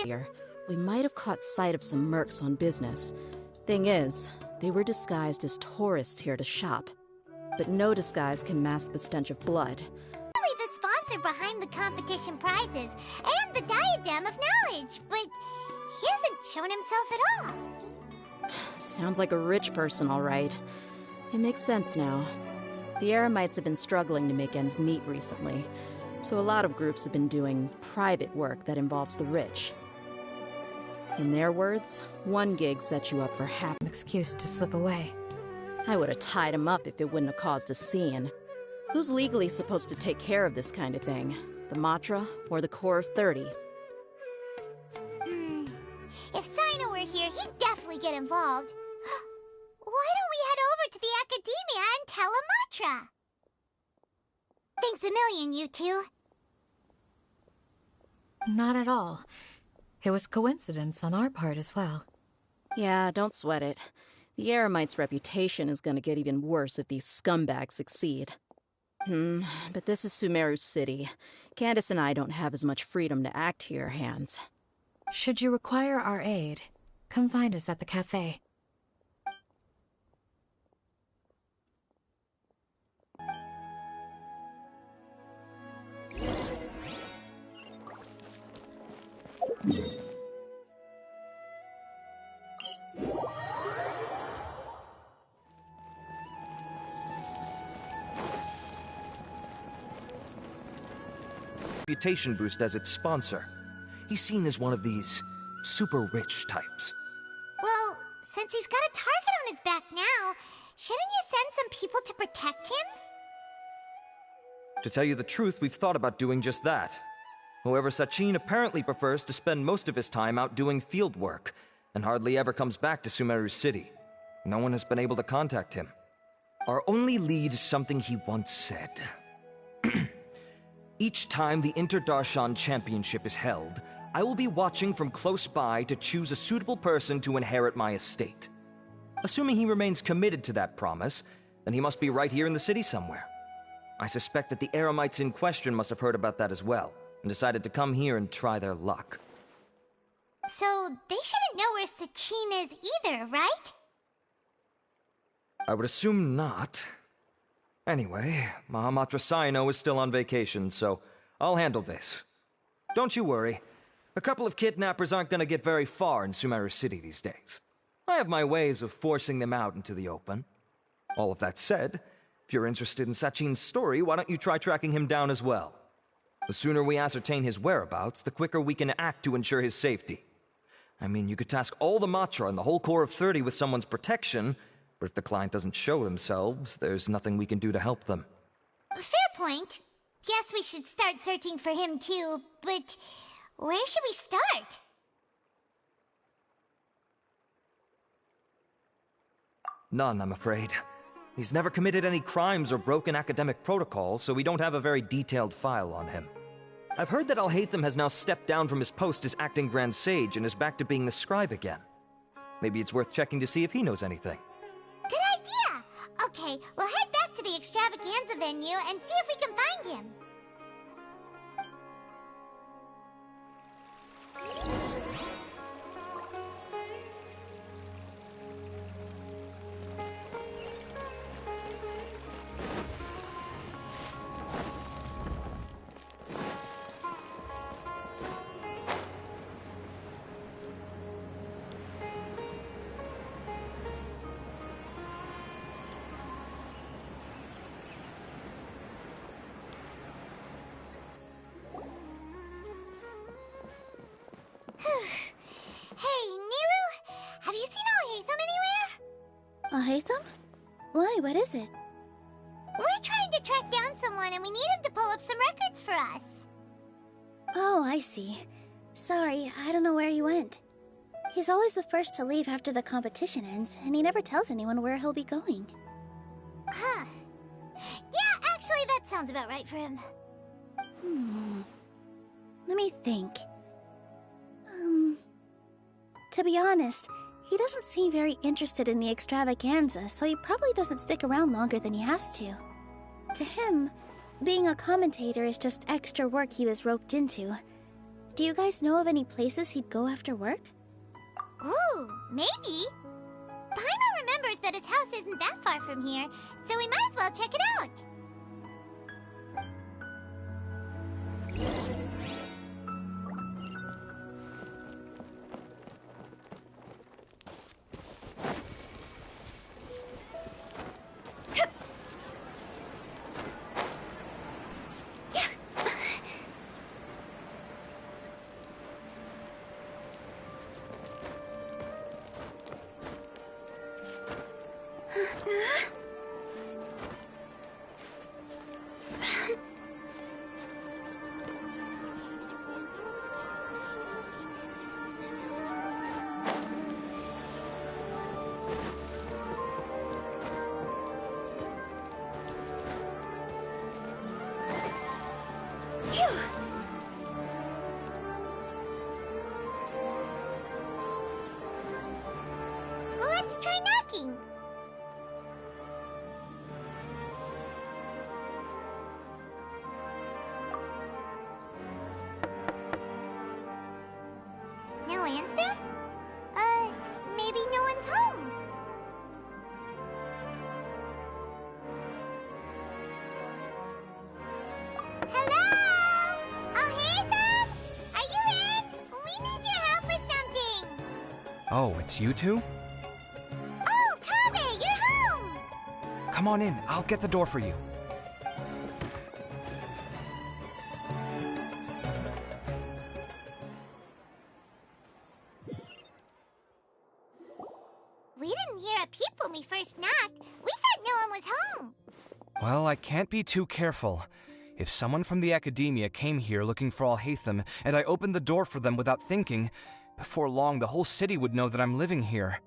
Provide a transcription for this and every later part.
earlier, we might have caught sight of some mercs on business. Thing is, they were disguised as tourists here to shop. But no disguise can mask the stench of blood. Really the sponsor behind the competition prizes and the diadem of knowledge, but he hasn't shown himself at all. Sounds like a rich person, all right. It makes sense now. The Eremites have been struggling to make ends meet recently, so a lot of groups have been doing private work that involves the rich. In their words, one gig sets you up for half An excuse to slip away. I would have tied him up if it wouldn't have caused a scene. Who's legally supposed to take care of this kind of thing? The Matra or the Core of 30? If Sino were here, he'd definitely get involved. Why don't we head over to the Academia and tell Amatra? Thanks a million, you two. Not at all. It was coincidence on our part as well. Yeah, don't sweat it. The Eremites' reputation is gonna get even worse if these scumbags succeed. But this is Sumeru City. Candace and I don't have as much freedom to act here, Hands. Should you require our aid, come find us at the cafe. Reputation boost as its sponsor. He's seen as one of these super rich types. Well, since he's got a target on his back now, shouldn't you send some people to protect him? To tell you the truth, we've thought about doing just that. However, Sachin apparently prefers to spend most of his time out doing field work, and hardly ever comes back to Sumeru City. No one has been able to contact him. Our only lead is something he once said. Each time the Inter-Darshan Championship is held, I will be watching from close by to choose a suitable person to inherit my estate. Assuming he remains committed to that promise, then he must be right here in the city somewhere. I suspect that the Eremites in question must have heard about that as well, and decided to come here and try their luck. So, they shouldn't know where Sachin is either, right? I would assume not. Anyway, Mahamatra Saino is still on vacation, so I'll handle this. Don't you worry. A couple of kidnappers aren't going to get very far in Sumeru City these days. I have my ways of forcing them out into the open. All of that said, if you're interested in Sachin's story, why don't you try tracking him down as well? The sooner we ascertain his whereabouts, the quicker we can act to ensure his safety. I mean, you could task all the Matra and the whole Core of 30 with someone's protection, but if the client doesn't show themselves, there's nothing we can do to help them. Fair point. Guess we should start searching for him too, but where should we start? None, I'm afraid. He's never committed any crimes or broken academic protocol, so we don't have a very detailed file on him. I've heard that Alhaitham has now stepped down from his post as acting Grand Sage and is back to being the scribe again. Maybe it's worth checking to see if he knows anything. Good idea! Okay, we'll head back to the extravaganza venue and see if we can find him. Hey, Nilu! Have you seen Alhaitham anywhere? Alhaitham? Why, what is it? We're trying to track down someone and we need him to pull up some records for us. Oh, I see. Sorry, I don't know where he went. He's always the first to leave after the competition ends, and he never tells anyone where he'll be going. Huh. Yeah, actually, that sounds about right for him. Let me think. To be honest, he doesn't seem very interested in the extravaganza, so he probably doesn't stick around longer than he has to. To him, being a commentator is just extra work he was roped into. Do you guys know of any places he'd go after work? Ooh, maybe. Paimon remembers that his house isn't that far from here, so we might as well check it out. Let's try knocking. No answer? Maybe no one's home. Hello? Oh, hey, Ethan? Are you in? We need your help with something. Oh, it's you two? Oh, Kabe, you're home! Come on in, I'll get the door for you. We didn't hear a peep when we first knocked. We thought no one was home. Well, I can't be too careful. If someone from the academia came here looking for Alhaitham, and I opened the door for them without thinking, before long the whole city would know that I'm living here.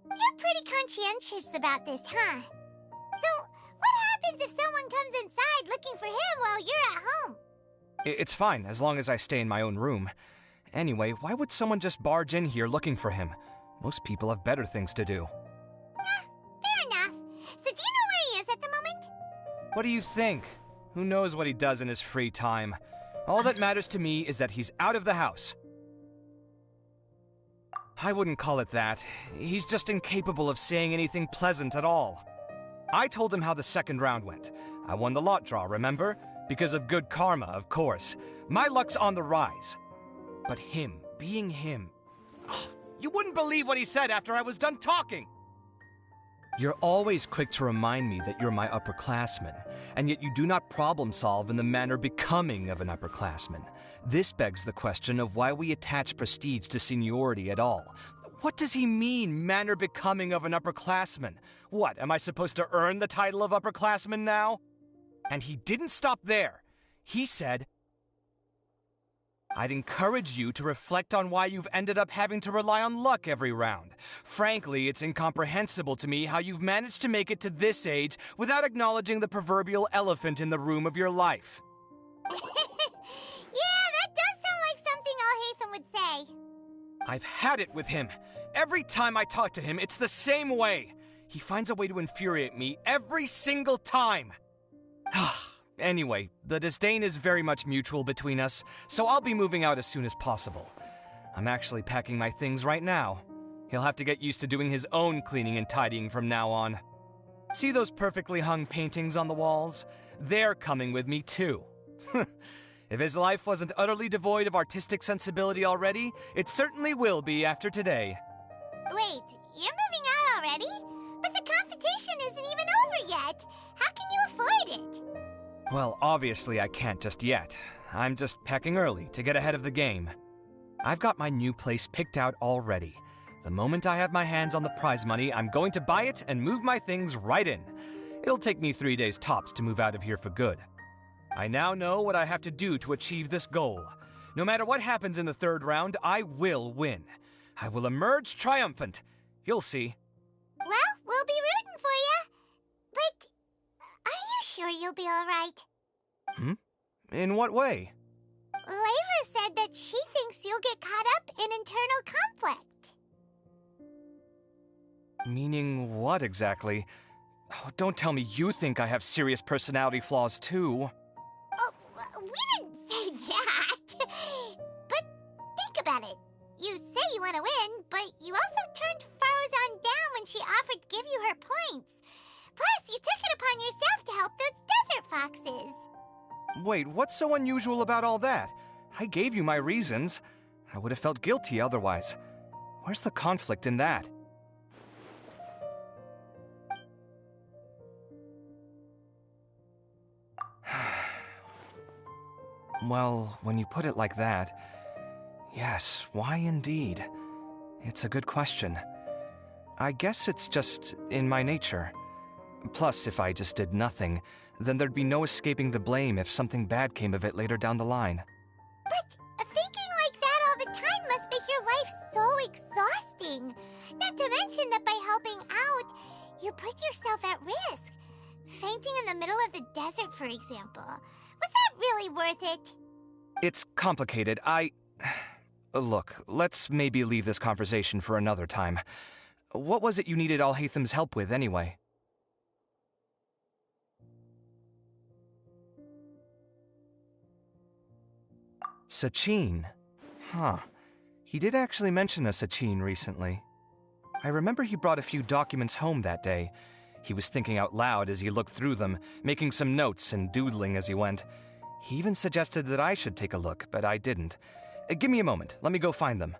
You're pretty conscientious about this, huh? So, what happens if someone comes inside looking for him while you're at home? It's fine, as long as I stay in my own room. Anyway, why would someone just barge in here looking for him? Most people have better things to do. Fair enough. So do you know where he is at the moment? What do you think? Who knows what he does in his free time? All that matters to me is that he's out of the house. I wouldn't call it that. He's just incapable of saying anything pleasant at all. I told him how the second round went. I won the lot draw, remember? Because of good karma, of course. My luck's on the rise. But him, being him... Oh, you wouldn't believe what he said after I was done talking! You're always quick to remind me that you're my upperclassman, and yet you do not problem solve in the manner becoming of an upperclassman. This begs the question of why we attach prestige to seniority at all. What does he mean, manner becoming of an upperclassman? What, am I supposed to earn the title of upperclassman now? And he didn't stop there. He said, I'd encourage you to reflect on why you've ended up having to rely on luck every round. Frankly, it's incomprehensible to me how you've managed to make it to this age without acknowledging the proverbial elephant in the room of your life. Yeah, that does sound like something Alhaitham would say. I've had it with him. Every time I talk to him, it's the same way. He finds a way to infuriate me every single time. Anyway, the disdain is very much mutual between us, so I'll be moving out as soon as possible. I'm actually packing my things right now. He'll have to get used to doing his own cleaning and tidying from now on. See those perfectly hung paintings on the walls? They're coming with me too. If his life wasn't utterly devoid of artistic sensibility already, it certainly will be after today. Wait, you're moving out already? But the competition isn't even over yet. How can you afford it? Well, obviously I can't just yet. I'm just packing early to get ahead of the game. I've got my new place picked out already. The moment I have my hands on the prize money, I'm going to buy it and move my things right in. It'll take me 3 days tops to move out of here for good. I now know what I have to do to achieve this goal. No matter what happens in the third round, I will win. I will emerge triumphant. You'll see. Well, we'll be rooting for you. But are you sure you'll be all right? In what way? Layla said that she thinks you'll get caught up in internal conflict. Meaning what exactly? Oh, don't tell me you think I have serious personality flaws too. Oh, we didn't say that. But want to win, but you also turned Faruzan down when she offered to give you her points. Plus, you took it upon yourself to help those desert foxes. Wait, what's so unusual about all that? I gave you my reasons. I would have felt guilty otherwise. Where's the conflict in that? Well, when you put it like that, yes, why indeed? It's a good question. I guess it's just in my nature. Plus, if I just did nothing, then there'd be no escaping the blame if something bad came of it later down the line. But thinking like that all the time must make your life so exhausting. Not to mention that by helping out, you put yourself at risk. Fainting in the middle of the desert, for example. Was that really worth it? It's complicated. Look, let's maybe leave this conversation for another time. What was it you needed Alhaitham's help with, anyway? Sachin. Huh. He did actually mention a Sachin recently. I remember he brought a few documents home that day. He was thinking out loud as he looked through them, making some notes and doodling as he went. He even suggested that I should take a look, but I didn't. Give me a moment. Let me go find them.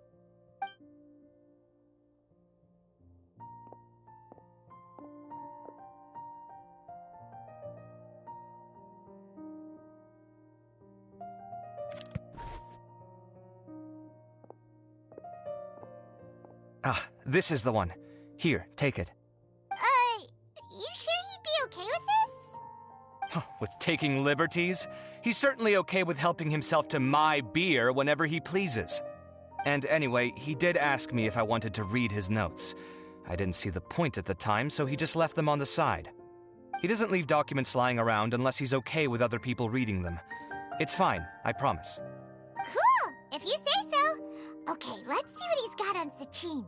Ah, this is the one. Here, take it. You sure he'd be okay with this? With taking liberties? He's certainly okay with helping himself to my beer whenever he pleases. And anyway, he did ask me if I wanted to read his notes. I didn't see the point at the time, so he just left them on the side. He doesn't leave documents lying around unless he's okay with other people reading them. It's fine, I promise. Cool, if you say so. Okay, let's see what he's got on Sachin.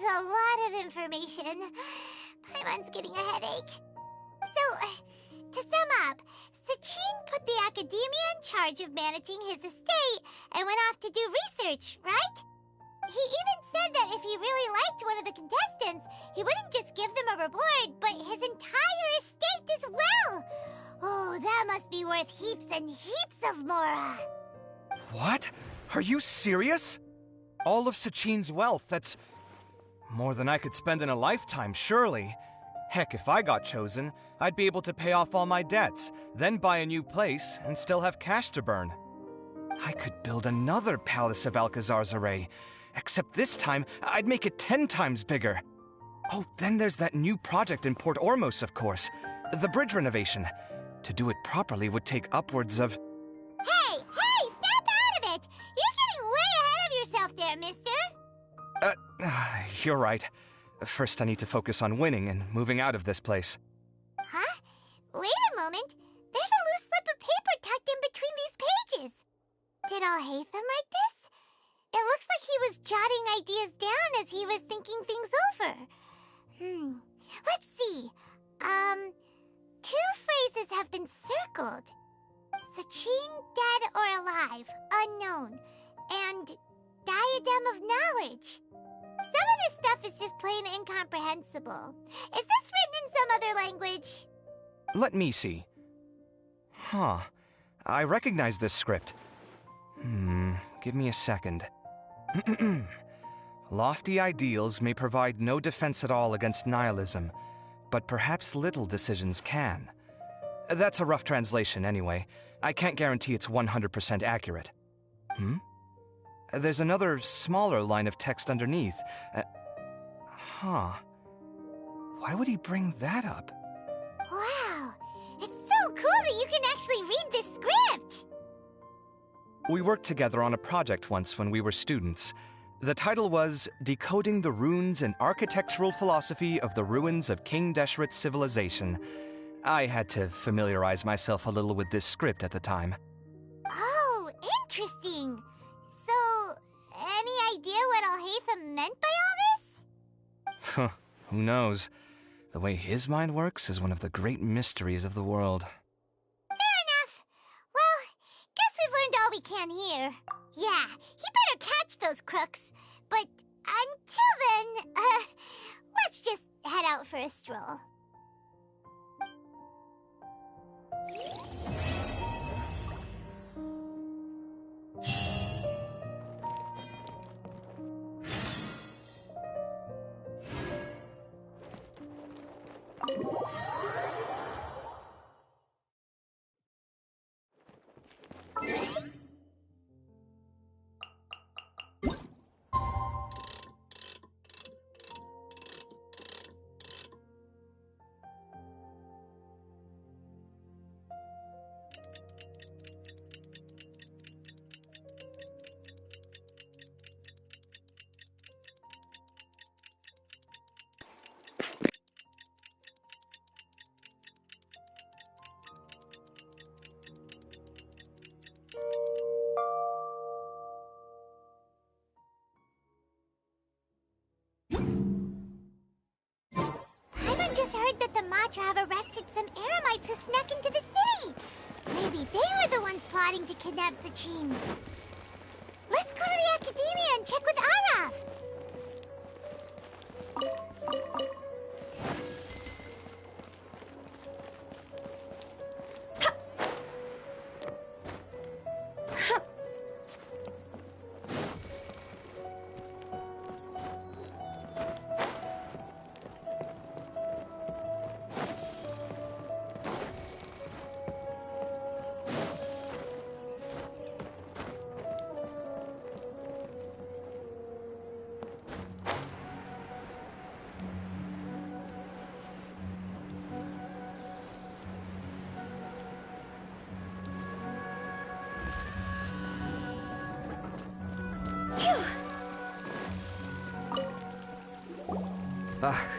A lot of information. Paimon's getting a headache. So, to sum up, Sachin put the academia in charge of managing his estate and went off to do research, right? He even said that if he really liked one of the contestants, he wouldn't just give them a reward, but his entire estate as well. Oh, that must be worth heaps and heaps of Mora. What? Are you serious? All of Sachin's wealth, that's more than I could spend in a lifetime, surely. Heck, if I got chosen, I'd be able to pay off all my debts, then buy a new place, and still have cash to burn. I could build another Palace of Alcazar's Array, except this time, I'd make it 10 times bigger. Oh, then there's that new project in Port Ormos, of course. The bridge renovation. To do it properly would take upwards of... Hey, snap out of it! You're getting way ahead of yourself there, mister. You're right. First I need to focus on winning and moving out of this place. Huh? Wait a moment. There's a loose slip of paper tucked in between these pages. Did Alhaitham write this? It looks like he was jotting ideas down as he was thinking things over. Let's see. Two phrases have been circled. Sachin, dead or alive, unknown, and diadem of knowledge. Some of this stuff is just plain incomprehensible. Is this written in some other language? Let me see. Huh. I recognize this script. Give me a second. Lofty ideals may provide no defense at all against nihilism, but perhaps little decisions can. That's a rough translation, anyway. I can't guarantee it's 100% accurate. There's another smaller line of text underneath. Why would he bring that up? Wow, it's so cool that you can actually read this script! We worked together on a project once when we were students. The title was Decoding the Runes and Architectural Philosophy of the Ruins of King Deshret's Civilization. I had to familiarize myself a little with this script at the time. Oh, interesting. So, any idea what Alhaitham meant by all this? Who knows? The way his mind works is one of the great mysteries of the world. Fair enough. Well, guess we've learned all we can here. Yeah, he better catch those crooks. But until then, let's just head out for a stroll. That the Matra have arrested some Eremites who snuck into the city. Maybe they were the ones plotting to kidnap Sachin. Let's go to the Academia and check with Araf.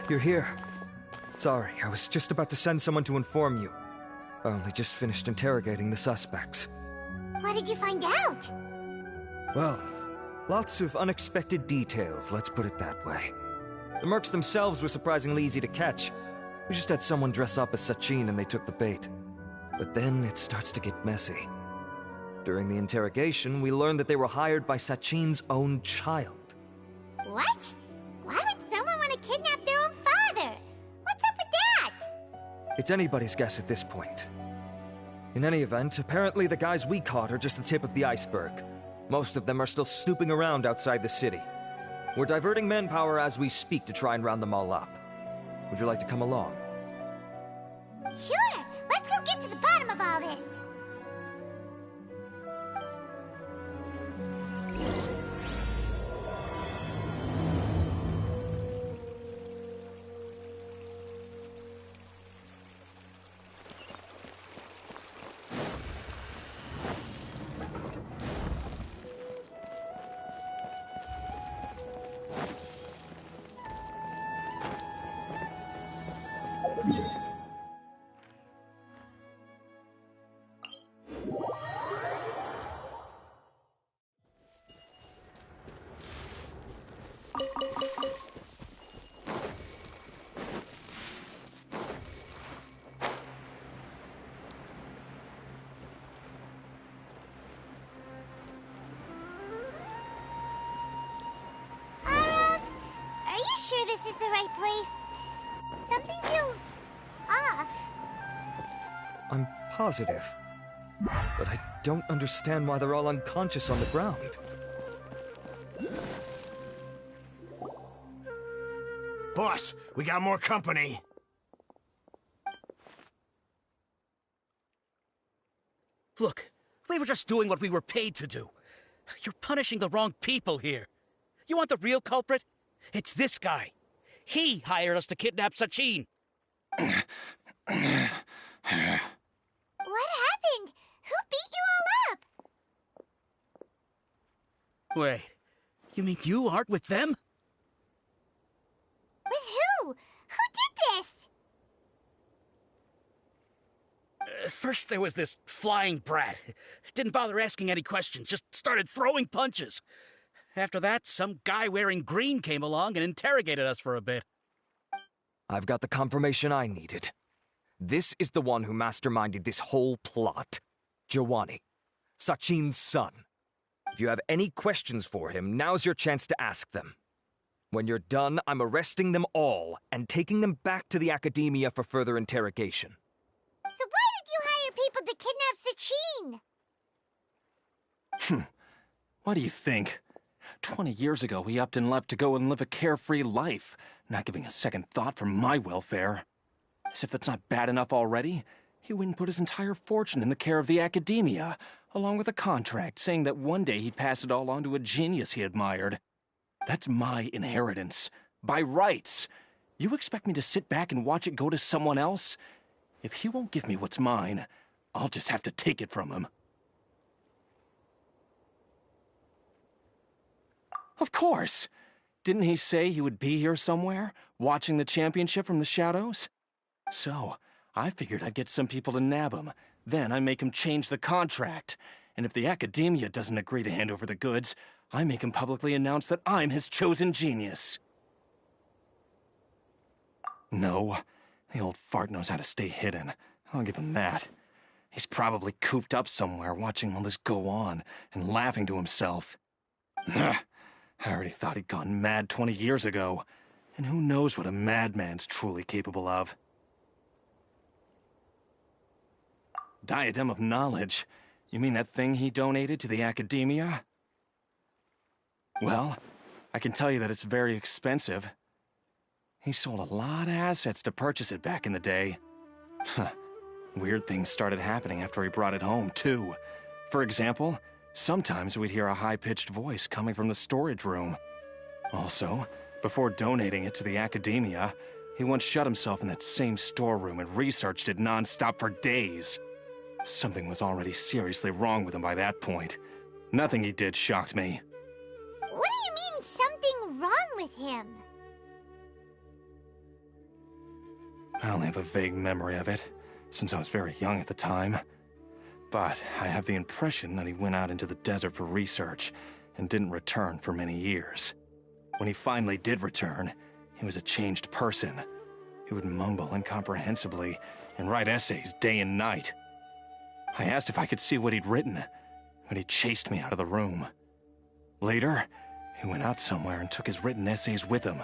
You're here. Sorry, I was just about to send someone to inform you. I only just finished interrogating the suspects. What did you find out? Well, lots of unexpected details, let's put it that way. The mercs themselves were surprisingly easy to catch. We just had someone dress up as Sachin and they took the bait. But then it starts to get messy. During the interrogation, we learned that they were hired by Sachin's own child. What? Why would someone want to kidnap their own father? What's up with that? It's anybody's guess at this point. In any event, apparently the guys we caught are just the tip of the iceberg. Most of them are still snooping around outside the city. We're diverting manpower as we speak to try and round them all up. Would you like to come along? Sure! Let's go get to the bottom of all this! this is the right place. Something feels off. I'm positive. But I don't understand why they're all unconscious on the ground. Boss, we got more company. Look, we were just doing what we were paid to do. You're punishing the wrong people here. You want the real culprit? It's this guy. He hired us to kidnap Sachin. What happened? Who beat you all up? Wait, you mean you aren't with them? With who? Who did this? First there was this flying brat. Didn't bother asking any questions, just started throwing punches. After that, some guy wearing green came along and interrogated us for a bit. I've got the confirmation I needed. This is the one who masterminded this whole plot. Jawani, Sachin's son. If you have any questions for him, now's your chance to ask them. When you're done, I'm arresting them all and taking them back to the academia for further interrogation. So why did you hire people to kidnap Sachin? What do you think? 20 years ago, he upped and left to go and live a carefree life, not giving a second thought for my welfare. As if that's not bad enough already, he went and put his entire fortune in the care of the academia, along with a contract saying that one day he'd pass it all on to a genius he admired. That's my inheritance, by rights. You expect me to sit back and watch it go to someone else? If he won't give me what's mine, I'll just have to take it from him. Of course! Didn't he say he would be here somewhere, watching the championship from the shadows? So, I figured I'd get some people to nab him. Then I make him change the contract. And if the academia doesn't agree to hand over the goods, I make him publicly announce that I'm his chosen genius. No, the old fart knows how to stay hidden. I'll give him that. He's probably cooped up somewhere watching all this go on and laughing to himself. I already thought he'd gone mad 20 years ago. And who knows what a madman's truly capable of. Diadem of Knowledge? You mean that thing he donated to the academia? Well, I can tell you that it's very expensive. He sold a lot of assets to purchase it back in the day. Weird things started happening after he brought it home, too. For example, sometimes we'd hear a high-pitched voice coming from the storage room. Also, before donating it to the academia, he once shut himself in that same storeroom and researched it non-stop for days. Something was already seriously wrong with him by that point. Nothing he did shocked me. What do you mean, something wrong with him? I only have a vague memory of it, since I was very young at the time. But I have the impression that he went out into the desert for research and didn't return for many years. When he finally did return, he was a changed person. He would mumble incomprehensibly and write essays day and night. I asked if I could see what he'd written, but he chased me out of the room. Later, he went out somewhere and took his written essays with him.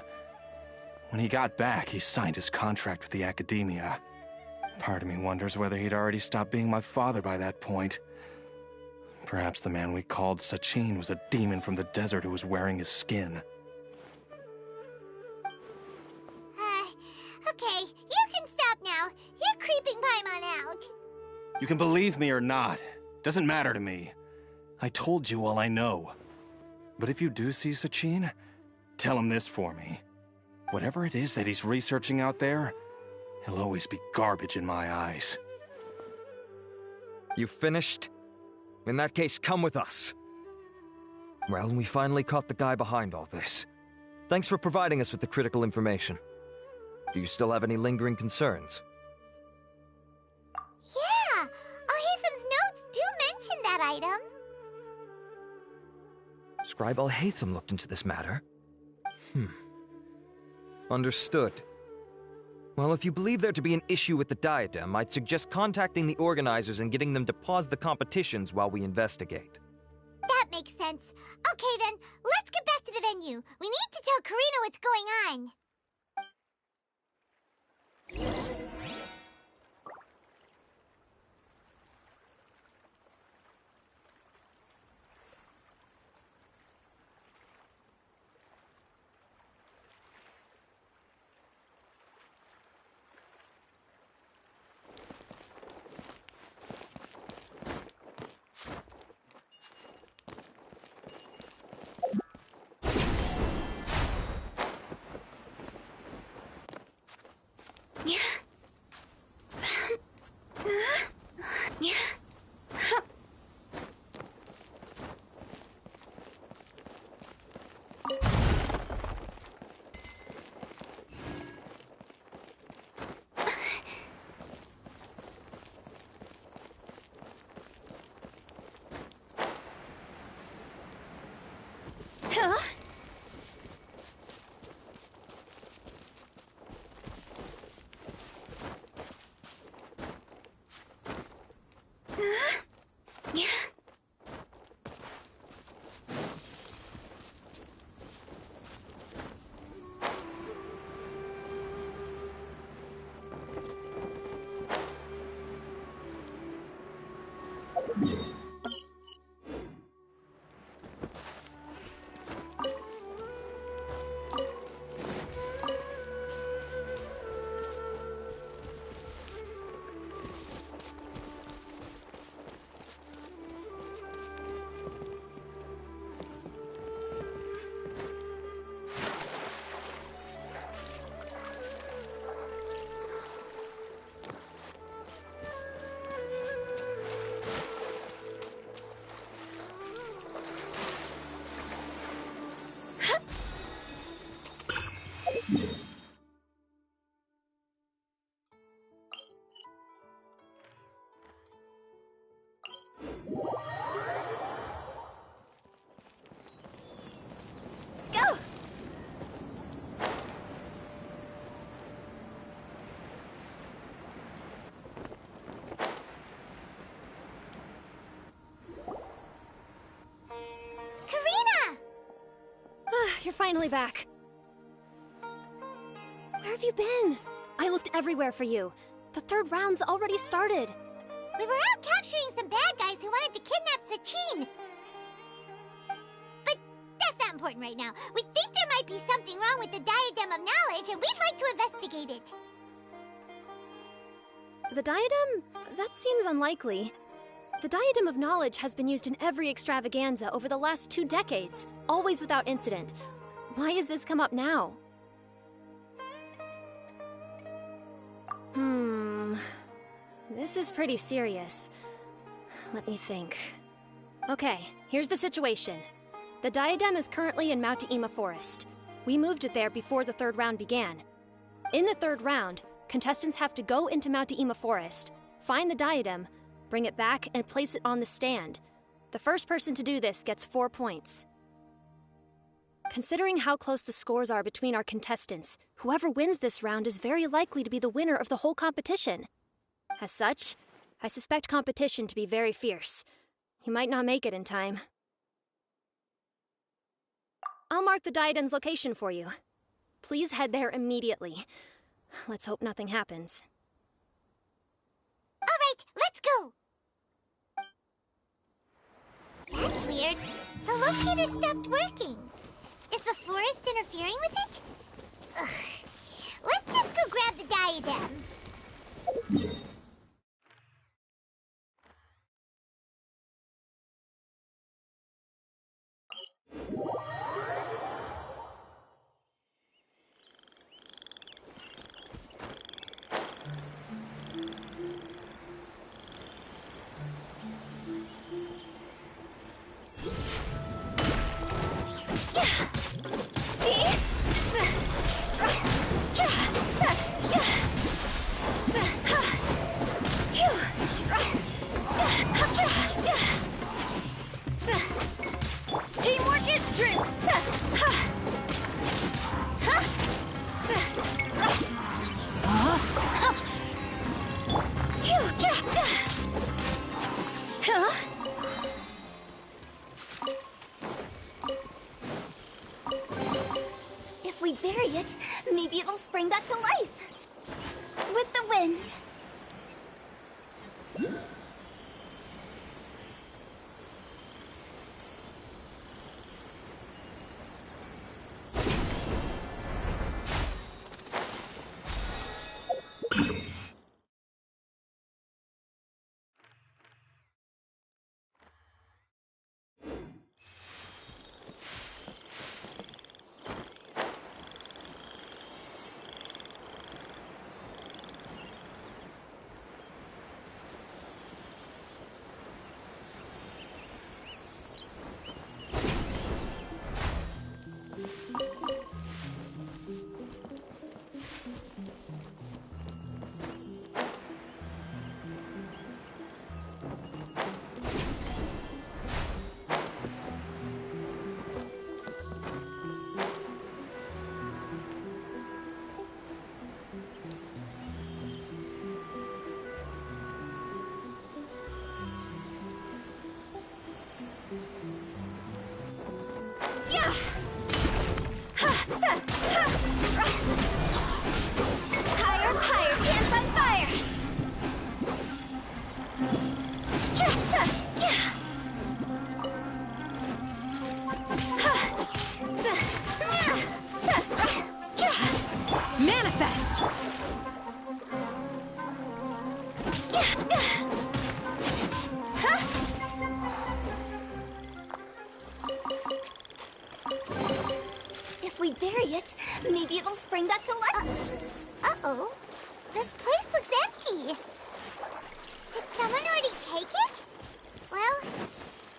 When he got back, he signed his contract with the academia. Part of me wonders whether he'd already stopped being my father by that point. Perhaps the man we called Sachin was a demon from the desert who was wearing his skin. Okay, you can stop now. You're creeping Paimon out. You can believe me or not. Doesn't matter to me. I told you all I know. But if you do see Sachin, tell him this for me. Whatever it is that he's researching out there, he'll always be garbage in my eyes. You finished? In that case, come with us. Well, we finally caught the guy behind all this. Thanks for providing us with the critical information. Do you still have any lingering concerns? Yeah, Al-Haytham's notes do mention that item. Scribe Al-Haytham looked into this matter. Understood. Well, if you believe there to be an issue with the diadem, I'd suggest contacting the organizers and getting them to pause the competitions while we investigate. That makes sense. Okay then, let's get back to the venue. We need to tell Karina what's going on. Huh? Yeah. Go! Karina! You're finally back. Where have you been? I looked everywhere for you. The third round's already started. We were out capturing some bad guys who wanted to kidnap Sachin. But that's not important right now. We think there might be something wrong with the Diadem of Knowledge, and we'd like to investigate it. The diadem? That seems unlikely. The Diadem of Knowledge has been used in every extravaganza over the last 2 decades, always without incident. Why has this come up now? This is pretty serious. Let me think. Okay, here's the situation. The diadem is currently in Mount Ima Forest. We moved it there before the third round began. In the third round, contestants have to go into Mount Ima Forest, find the diadem, bring it back, and place it on the stand. The first person to do this gets 4 points. Considering how close the scores are between our contestants, whoever wins this round is very likely to be the winner of the whole competition. As such, I suspect competition to be very fierce. You might not make it in time. I'll mark the diadem's location for you. Please head there immediately. Let's hope nothing happens. All right, let's go. That's weird. The locator stopped working. Is the forest interfering with it? Ugh. Let's just go grab the diadem. Teamwork is true! If we bury it, maybe it'll spring back to life. With the wind. we bury it, maybe it'll spring back to life. Uh-oh. This place looks empty. Did someone already take it? Well,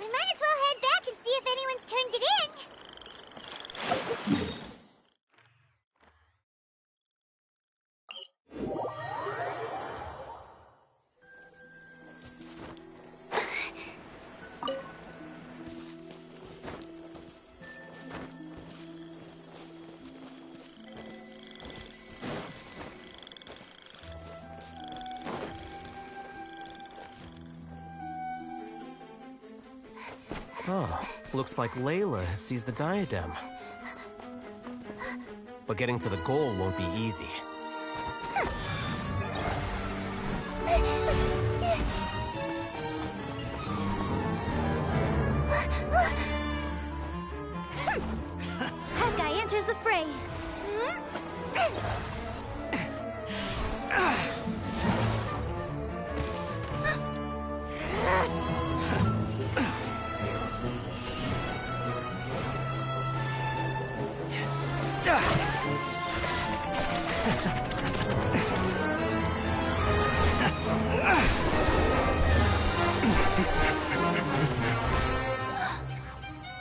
we might as well head back and see if anyone's turned it in. Oh, looks like Layla has seized the diadem. But getting to the goal won't be easy. That guy enters the fray.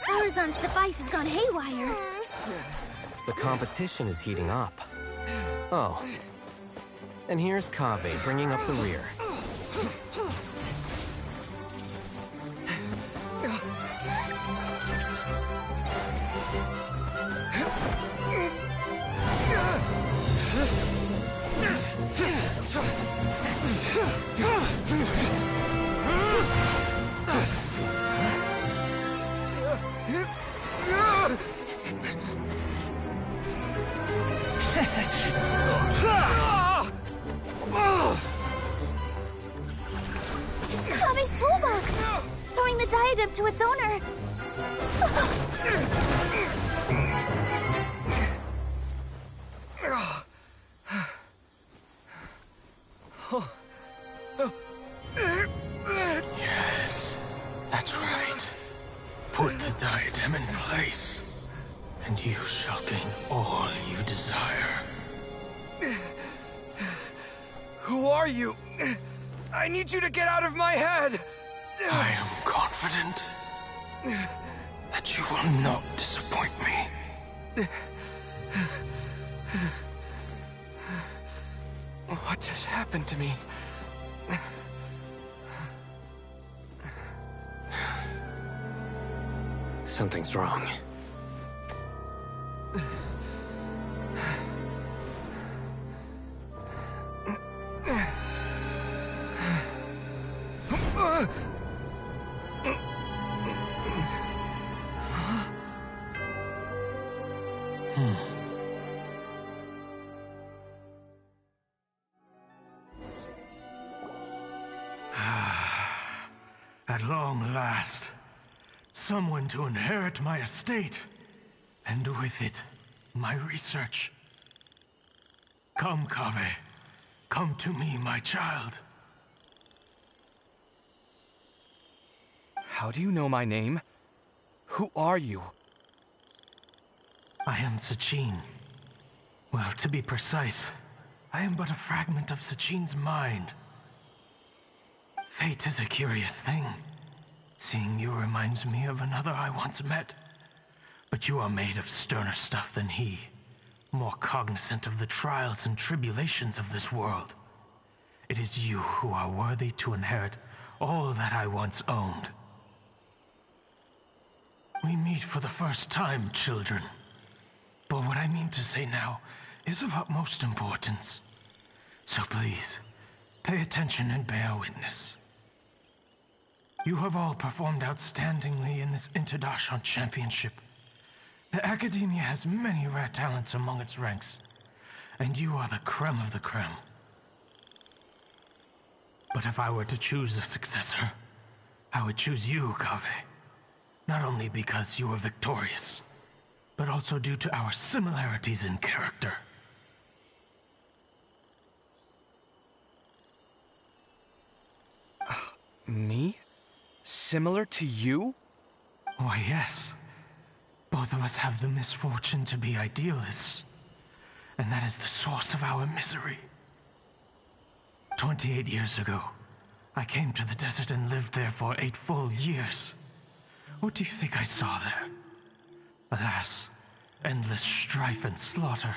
Horizon's device has gone haywire. The competition is heating up. Oh. And here's Kaveh bringing up the rear. It's Kaveh's toolbox! Throwing the diadem to its owner! Yes, that's right. Put the diadem in place, and you shall gain all you desire. Who are you? I need you to get out of my head! I am confident that you will not disappoint me. What just happened to me? Something's wrong. At long last, someone to inherit my estate, and with it, my research. Come, Kaveh. Come to me, my child. How do you know my name? Who are you? I am Sachin. Well, to be precise, I am but a fragment of Sachin's mind. Fate is a curious thing. Seeing you reminds me of another I once met. But you are made of sterner stuff than he, more cognizant of the trials and tribulations of this world. It is you who are worthy to inherit all that I once owned. We meet for the first time, children. But what I mean to say now is of utmost importance. So please, pay attention and bear witness. You have all performed outstandingly in this Interdashon Championship. The Academia has many rare talents among its ranks, and you are the creme of the creme. But if I were to choose a successor, I would choose you, Kaveh. Not only because you were victorious, but also due to our similarities in character. Me? Similar to you? Why, yes. Both of us have the misfortune to be idealists, and that is the source of our misery. 28 years ago, I came to the desert and lived there for 8 full years. What do you think I saw there? Alas, endless strife and slaughter.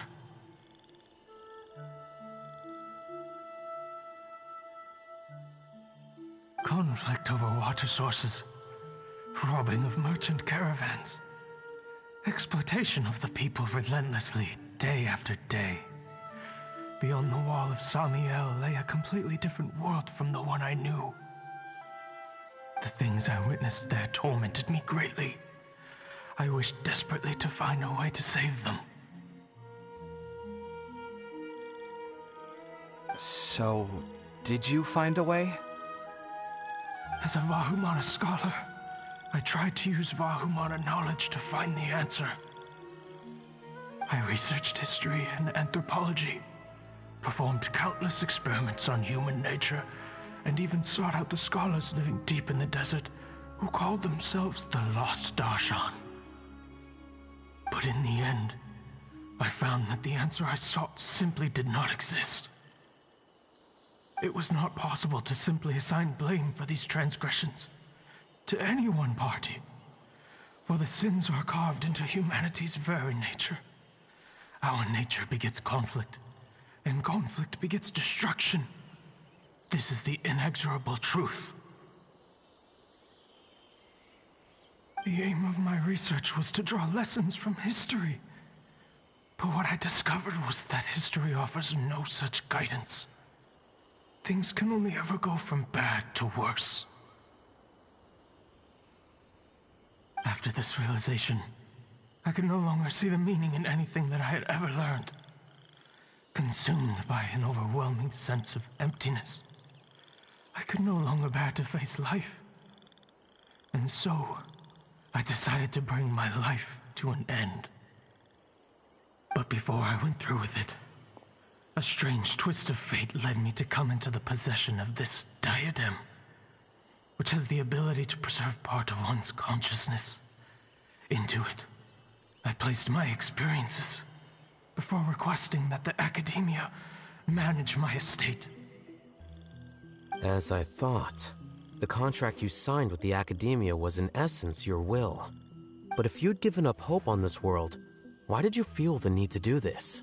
Conflict over water sources, robbing of merchant caravans, exploitation of the people relentlessly, day after day. Beyond the wall of Samiel lay a completely different world from the one I knew. The things I witnessed there tormented me greatly. I wished desperately to find a way to save them. So, did you find a way? As a Vahumana scholar, I tried to use Vahumana knowledge to find the answer. I researched history and anthropology, performed countless experiments on human nature, and even sought out the scholars living deep in the desert who called themselves the Lost Darshan. But in the end, I found that the answer I sought simply did not exist. It was not possible to simply assign blame for these transgressions to any one party, for the sins are carved into humanity's very nature. Our nature begets conflict, and conflict begets destruction. This is the inexorable truth. The aim of my research was to draw lessons from history, but what I discovered was that history offers no such guidance. Things can only ever go from bad to worse. After this realization, I could no longer see the meaning in anything that I had ever learned. Consumed by an overwhelming sense of emptiness, I could no longer bear to face life. And so, I decided to bring my life to an end. But before I went through with it, a strange twist of fate led me to come into the possession of this diadem, which has the ability to preserve part of one's consciousness. Into it, I placed my experiences before requesting that the academia manage my estate. As I thought, the contract you signed with the academia was in essence your will. But if you'd given up hope on this world, why did you feel the need to do this?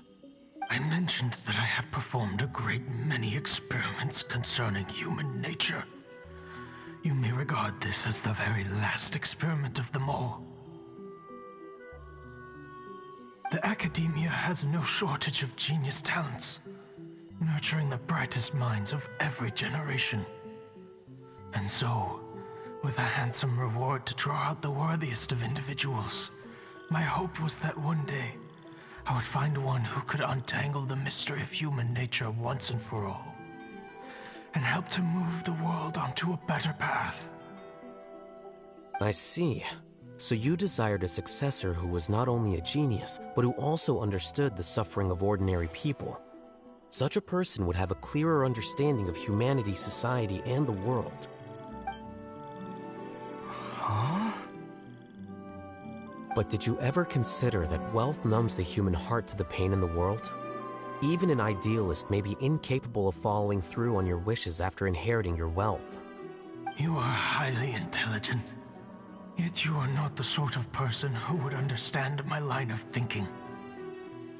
I mentioned that I had performed a great many experiments concerning human nature. You may regard this as the very last experiment of them all. The academia has no shortage of genius talents, nurturing the brightest minds of every generation. And so, with a handsome reward to draw out the worthiest of individuals, my hope was that one day, I would find one who could untangle the mystery of human nature once and for all, and help to move the world onto a better path. I see. So you desired a successor who was not only a genius, but who also understood the suffering of ordinary people. Such a person would have a clearer understanding of humanity, society, and the world. Huh? But did you ever consider that wealth numbs the human heart to the pain in the world? Even an idealist may be incapable of following through on your wishes after inheriting your wealth. You are highly intelligent, yet you are not the sort of person who would understand my line of thinking.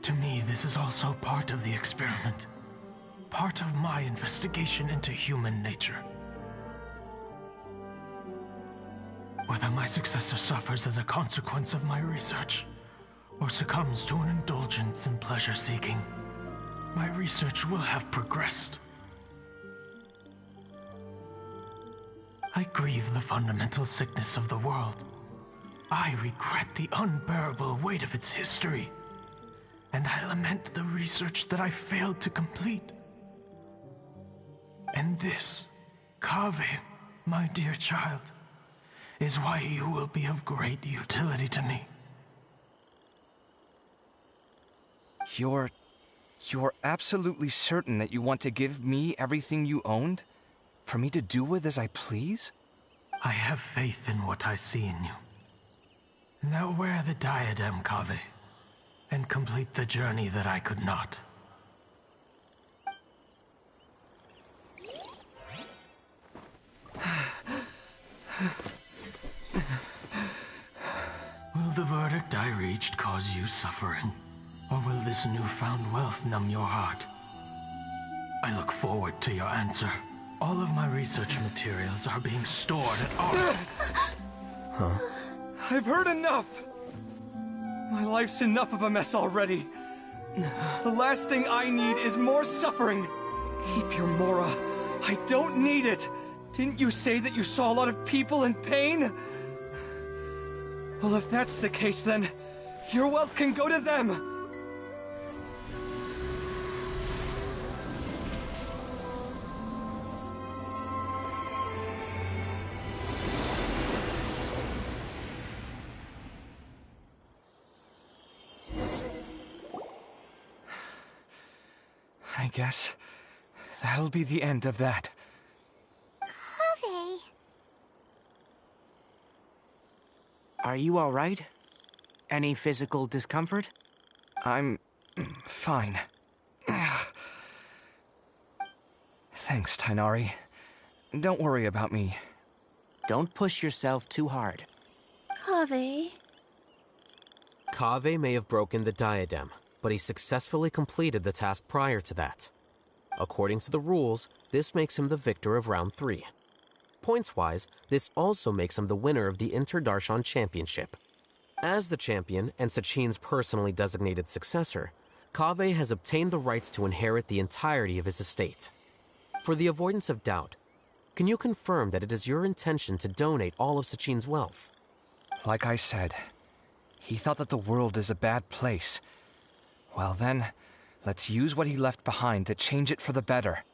To me, this is also part of the experiment, part of my investigation into human nature. Whether my successor suffers as a consequence of my research, or succumbs to an indulgence in pleasure-seeking, my research will have progressed. I grieve the fundamental sickness of the world. I regret the unbearable weight of its history, and I lament the research that I failed to complete. And this, Kaveh, my dear child, is why you will be of great utility to me. You're absolutely certain that you want to give me everything you owned? For me to do with as I please? I have faith in what I see in you. Now wear the diadem, Kaveh, and complete the journey that I could not. Will the verdict I reached cause you suffering? Or will this newfound wealth numb your heart? I look forward to your answer. All of my research materials are being stored at our... Huh? I've heard enough! My life's enough of a mess already. The last thing I need is more suffering. Keep your Mora. I don't need it. Didn't you say that you saw a lot of people in pain? Well, if that's the case, then your wealth can go to them. I guess that'll be the end of that. Kaveh. Are you all right? Any physical discomfort? I'm fine. Thanks, Tainari. Don't worry about me. Don't push yourself too hard. Kaveh. Kaveh may have broken the diadem, but he successfully completed the task prior to that. According to the rules, this makes him the victor of round 3. Points-wise, this also makes him the winner of the Inter-Darshan Championship. As the champion and Sachin's personally designated successor, Kaveh has obtained the rights to inherit the entirety of his estate. For the avoidance of doubt, can you confirm that it is your intention to donate all of Sachin's wealth? Like I said, he thought that the world is a bad place. Well then, let's use what he left behind to change it for the better.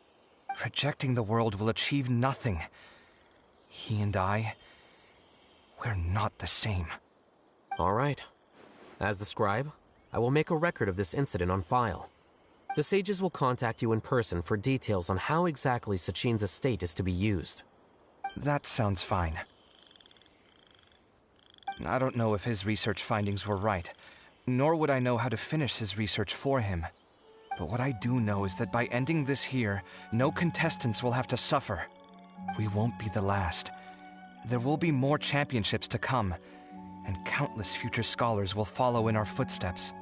Rejecting the world will achieve nothing. He and I, we're not the same. All right. As the scribe, I will make a record of this incident on file. The sages will contact you in person for details on how exactly Sachin's estate is to be used. That sounds fine. I don't know if his research findings were right, nor would I know how to finish his research for him. But what I do know is that by ending this here, no contestants will have to suffer. We won't be the last. There will be more championships to come, and countless future scholars will follow in our footsteps.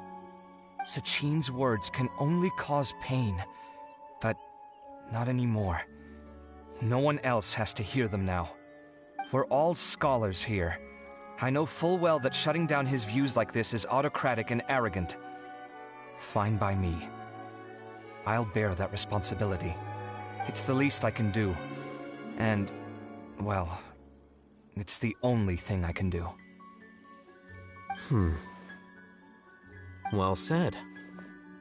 Sachin's words can only cause pain, but not anymore. No one else has to hear them now. We're all scholars here. I know full well that shutting down his views like this is autocratic and arrogant. Fine by me. I'll bear that responsibility. It's the least I can do. And, well, it's the only thing I can do. Well said.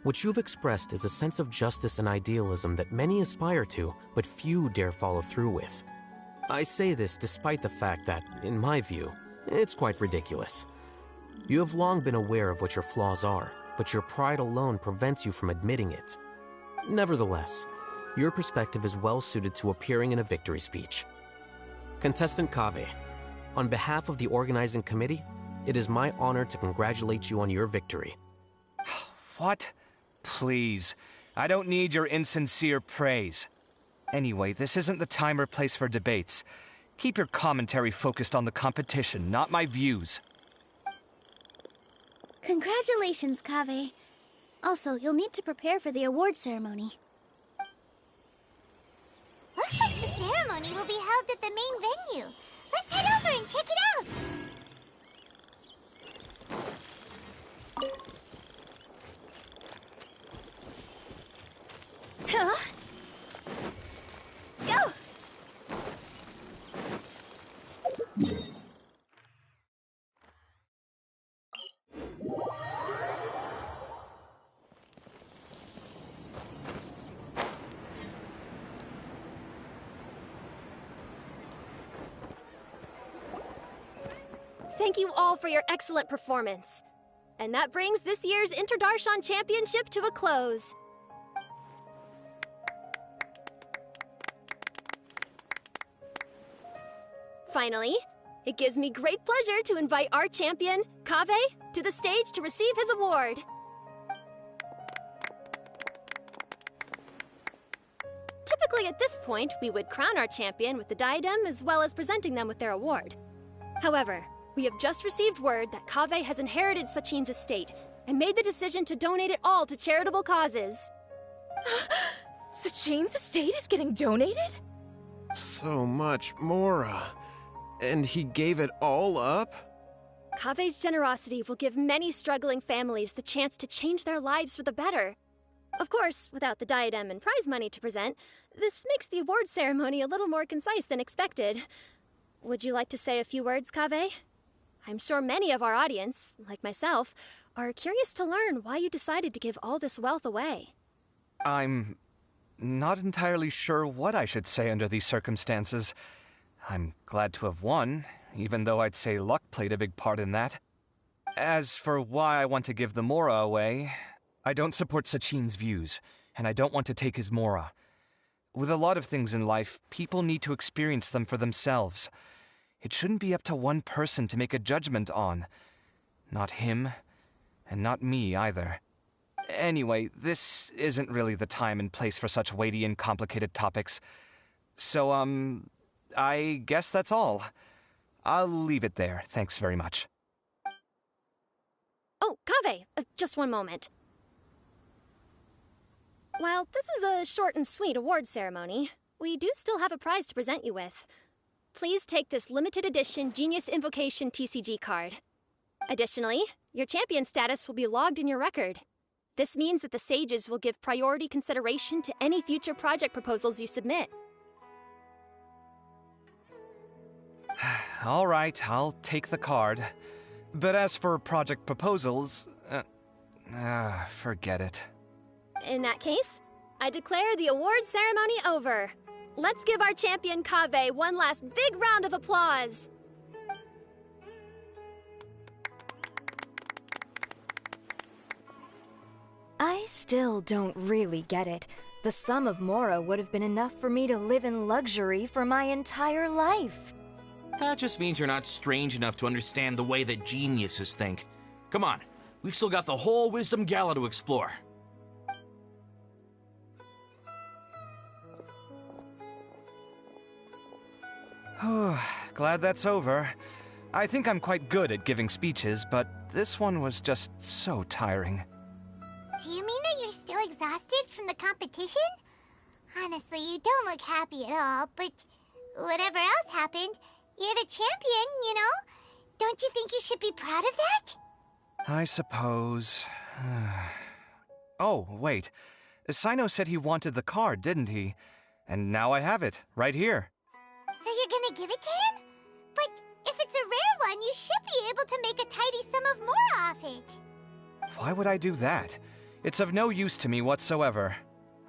What you've expressed is a sense of justice and idealism that many aspire to, but few dare follow through with. I say this despite the fact that, in my view, it's quite ridiculous. You have long been aware of what your flaws are, but your pride alone prevents you from admitting it. Nevertheless, your perspective is well suited to appearing in a victory speech. Contestant Kaveh, on behalf of the organizing committee, it is my honor to congratulate you on your victory. What? Please. I don't need your insincere praise. Anyway, this isn't the time or place for debates. Keep your commentary focused on the competition, not my views. Congratulations, Kaveh. Also, you'll need to prepare for the award ceremony. Looks like the ceremony will be held at the main venue. Let's head over and check it out. Huh? Go! Thank you all for your excellent performance. And that brings this year's Inter-Darshan Championship to a close. Finally, It gives me great pleasure to invite our champion, Kaveh, to the stage to receive his award. Typically at this point, we would crown our champion with the diadem as well as presenting them with their award. However, we have just received word that Kaveh has inherited Sachin's estate and made the decision to donate it all to charitable causes. Sachin's estate is getting donated? So much, Mora. And he gave it all up? Kaveh's generosity will give many struggling families the chance to change their lives for the better. Of course, without the diadem and prize money to present, this makes the award ceremony a little more concise than expected. Would you like to say a few words, Kaveh? I'm sure many of our audience, like myself, are curious to learn why you decided to give all this wealth away. I'm not entirely sure what I should say under these circumstances. I'm glad to have won, even though I'd say luck played a big part in that. As for why I want to give the Mora away, I don't support Sachin's views, and I don't want to take his Mora. With a lot of things in life, people need to experience them for themselves. It shouldn't be up to one person to make a judgment on. Not him, and not me either. Anyway, this isn't really the time and place for such weighty and complicated topics. So, I guess that's all. I'll leave it there, thanks very much. Oh, Kaveh, just one moment. While this is a short and sweet award ceremony, we do still have a prize to present you with. Please take this limited edition Genius Invocation TCG card. Additionally, your champion status will be logged in your record. This means that the Sages will give priority consideration to any future project proposals you submit. All right, I'll take the card. But as for project proposals, forget it. In that case, I declare the award ceremony over. Let's give our champion Kaveh one last big round of applause. I still don't really get it. The sum of Mora would have been enough for me to live in luxury for my entire life. That just means you're not strange enough to understand the way that geniuses think. Come on, we've still got the whole Wisdom Gala to explore. Glad that's over. I think I'm quite good at giving speeches, but this one was just so tiring. Do you mean that you're still exhausted from the competition? Honestly, you don't look happy at all, but whatever else happened, you're the champion, you know? Don't you think you should be proud of that? I suppose. Oh, wait. Sino said he wanted the card, didn't he? And now I have it, right here. So you're gonna give it to him? But if it's a rare one, you should be able to make a tidy sum of Mora off it. Why would I do that? It's of no use to me whatsoever.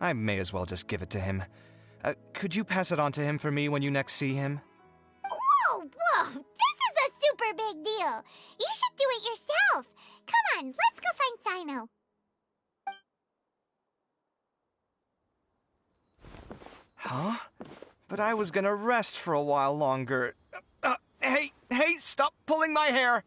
I may as well just give it to him. Could you pass it on to him for me when you next see him? Whoa! This is a super big deal. You should do it yourself. Come on, let's go find Sino. Huh? But I was gonna rest for a while longer. Hey, stop pulling my hair!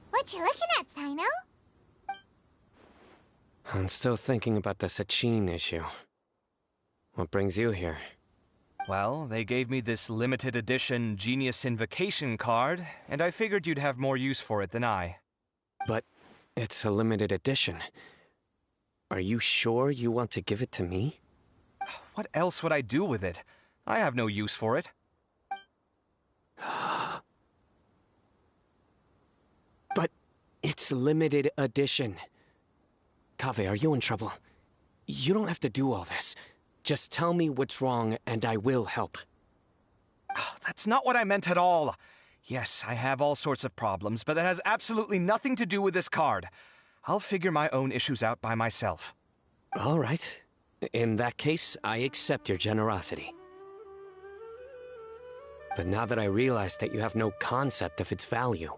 What you looking at, Sino? I'm still thinking about the Sachin issue. What brings you here? Well, they gave me this limited edition Genius Invocation card, and I figured you'd have more use for it than I. But it's a limited edition. Are you sure you want to give it to me? What else would I do with it? I have no use for it. But it's limited edition. Kaveh, are you in trouble? You don't have to do all this. Just tell me what's wrong, and I will help. Oh, that's not what I meant at all. Yes, I have all sorts of problems, but that has absolutely nothing to do with this card. I'll figure my own issues out by myself. All right. In that case, I accept your generosity. But now that I realize that you have no concept of its value,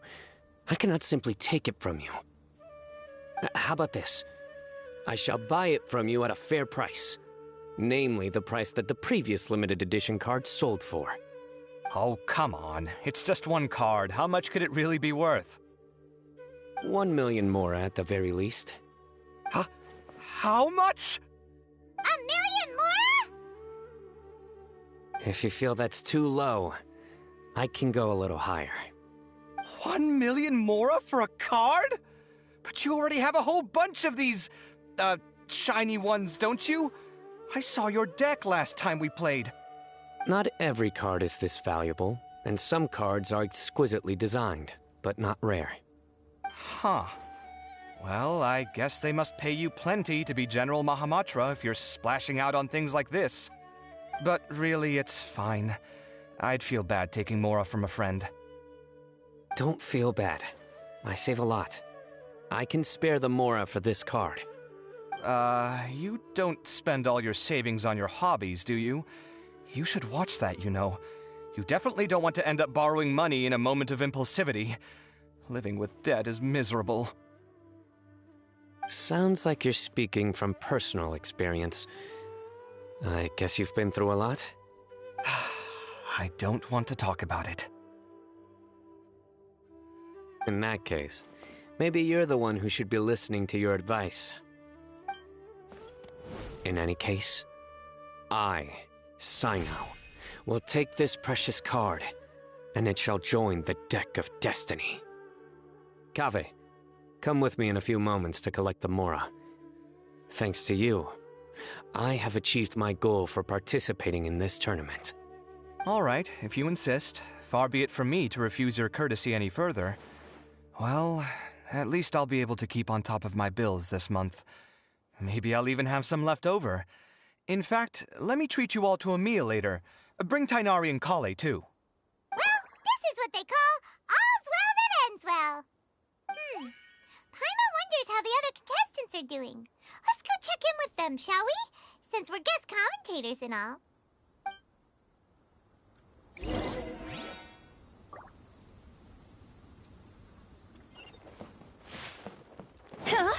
I cannot simply take it from you. How about this? I shall buy it from you at a fair price. Namely, the price that the previous limited edition card sold for. Oh, come on. It's just one card. How much could it really be worth? 1 million more at the very least. How much? 1 million more? If you feel that's too low, I can go a little higher. 1 million mora for a card? But you already have a whole bunch of these, shiny ones, don't you? I saw your deck last time we played. Not every card is this valuable, and some cards are exquisitely designed, but not rare. Huh. Well, I guess they must pay you plenty to be General Mahamatra if you're splashing out on things like this. But really, it's fine. I'd feel bad taking mora from a friend. Don't feel bad. I save a lot. I can spare the mora for this card. You don't spend all your savings on your hobbies, do you? You should watch that, you know. You definitely don't want to end up borrowing money in a moment of impulsivity. Living with debt is miserable. Sounds like you're speaking from personal experience. I guess you've been through a lot? I don't want to talk about it. In that case, maybe you're the one who should be listening to your advice. In any case, I, Sino, will take this precious card, and it shall join the deck of destiny. Kaveh, come with me in a few moments to collect the mora. Thanks to you, I have achieved my goal for participating in this tournament. All right, if you insist. Far be it from me to refuse your courtesy any further. Well, at least I'll be able to keep on top of my bills this month. Maybe I'll even have some left over. In fact, let me treat you all to a meal later. Bring Tainari and Kale, too. Well, this is what they call all's well that ends well. Paimon wonders how the other contestants are doing. Let's go check in with them, shall we? Since we're guest commentators and all. Huh?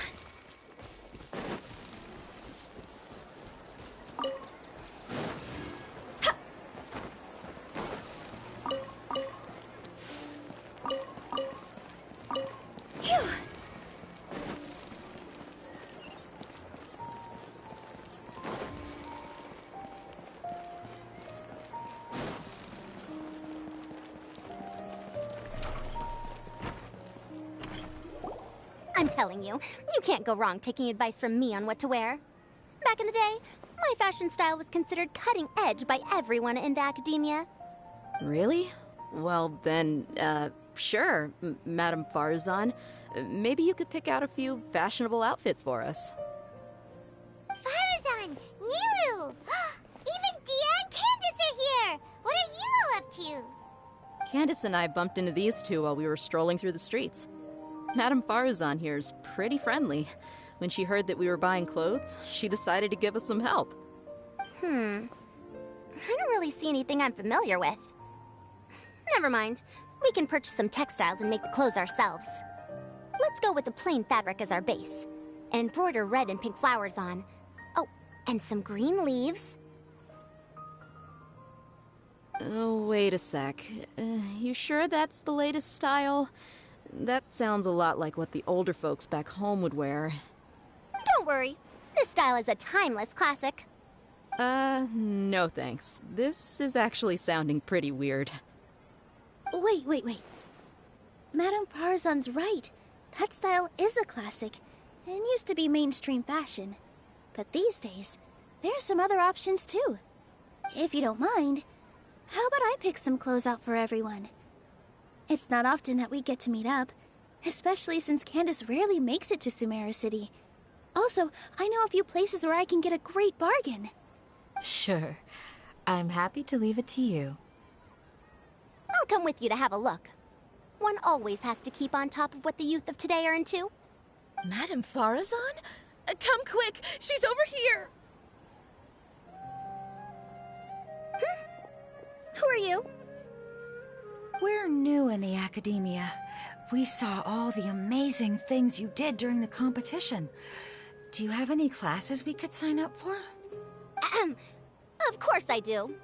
Phew. I'm telling you, you can't go wrong taking advice from me on what to wear. Back in the day, my fashion style was considered cutting edge by everyone in the academia. Really? Well, then, sure, Madame Farazan. Maybe you could pick out a few fashionable outfits for us. Farazan! Nilu! Even Dia and Candace are here! What are you all up to? Candace and I bumped into these two while we were strolling through the streets. Madame Farazan here's pretty friendly. When she heard that we were buying clothes, she decided to give us some help. I don't really see anything I'm familiar with. Never mind. We can purchase some textiles and make the clothes ourselves. Let's go with the plain fabric as our base. And embroider red and pink flowers on. Oh, and some green leaves. Oh, wait a sec. You sure that's the latest style? That sounds a lot like what the older folks back home would wear. Don't worry. This style is a timeless classic. No thanks. This is actually sounding pretty weird. Wait. Madame Farazan's right. That style is a classic, and used to be mainstream fashion. But these days, there are some other options too. If you don't mind, how about I pick some clothes out for everyone? It's not often that we get to meet up, especially since Candace rarely makes it to Sumeru City. Also, I know a few places where I can get a great bargain. Sure. I'm happy to leave it to you. I'll come with you to have a look. One always has to keep on top of what the youth of today are into. Madame Farazan? Come quick! She's over here! Who are you? We're new in the academia. We saw all the amazing things you did during the competition. Do you have any classes we could sign up for? Of course I do.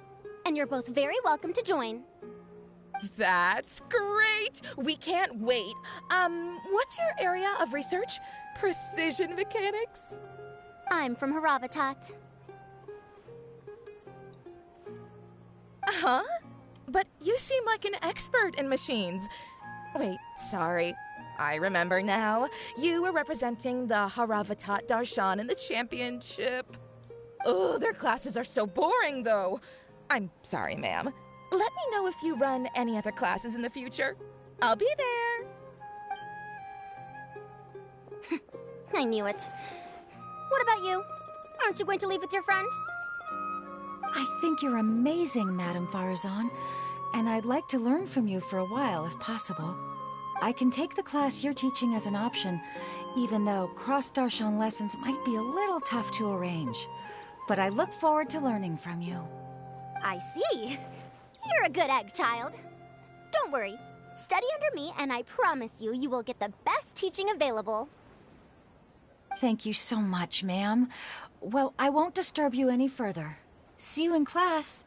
And you're both very welcome to join. That's great! We can't wait. What's your area of research? Precision mechanics? I'm from Haravatat. Huh? But you seem like an expert in machines. Wait, sorry. I remember now. You were representing the Haravatat Darshan in the championship. Oh, their classes are so boring, though. I'm sorry, ma'am. Let me know if you run any other classes in the future. I'll be there. I knew it. What about you? Aren't you going to leave with your friend? I think you're amazing, Madame Farazan, and I'd like to learn from you for a while, if possible. I can take the class you're teaching as an option, even though cross-Darshan lessons might be a little tough to arrange. But I look forward to learning from you. I see. You're a good egg, child. Don't worry. Study under me, and I promise you, you will get the best teaching available. Thank you so much, ma'am. Well, I won't disturb you any further. See you in class.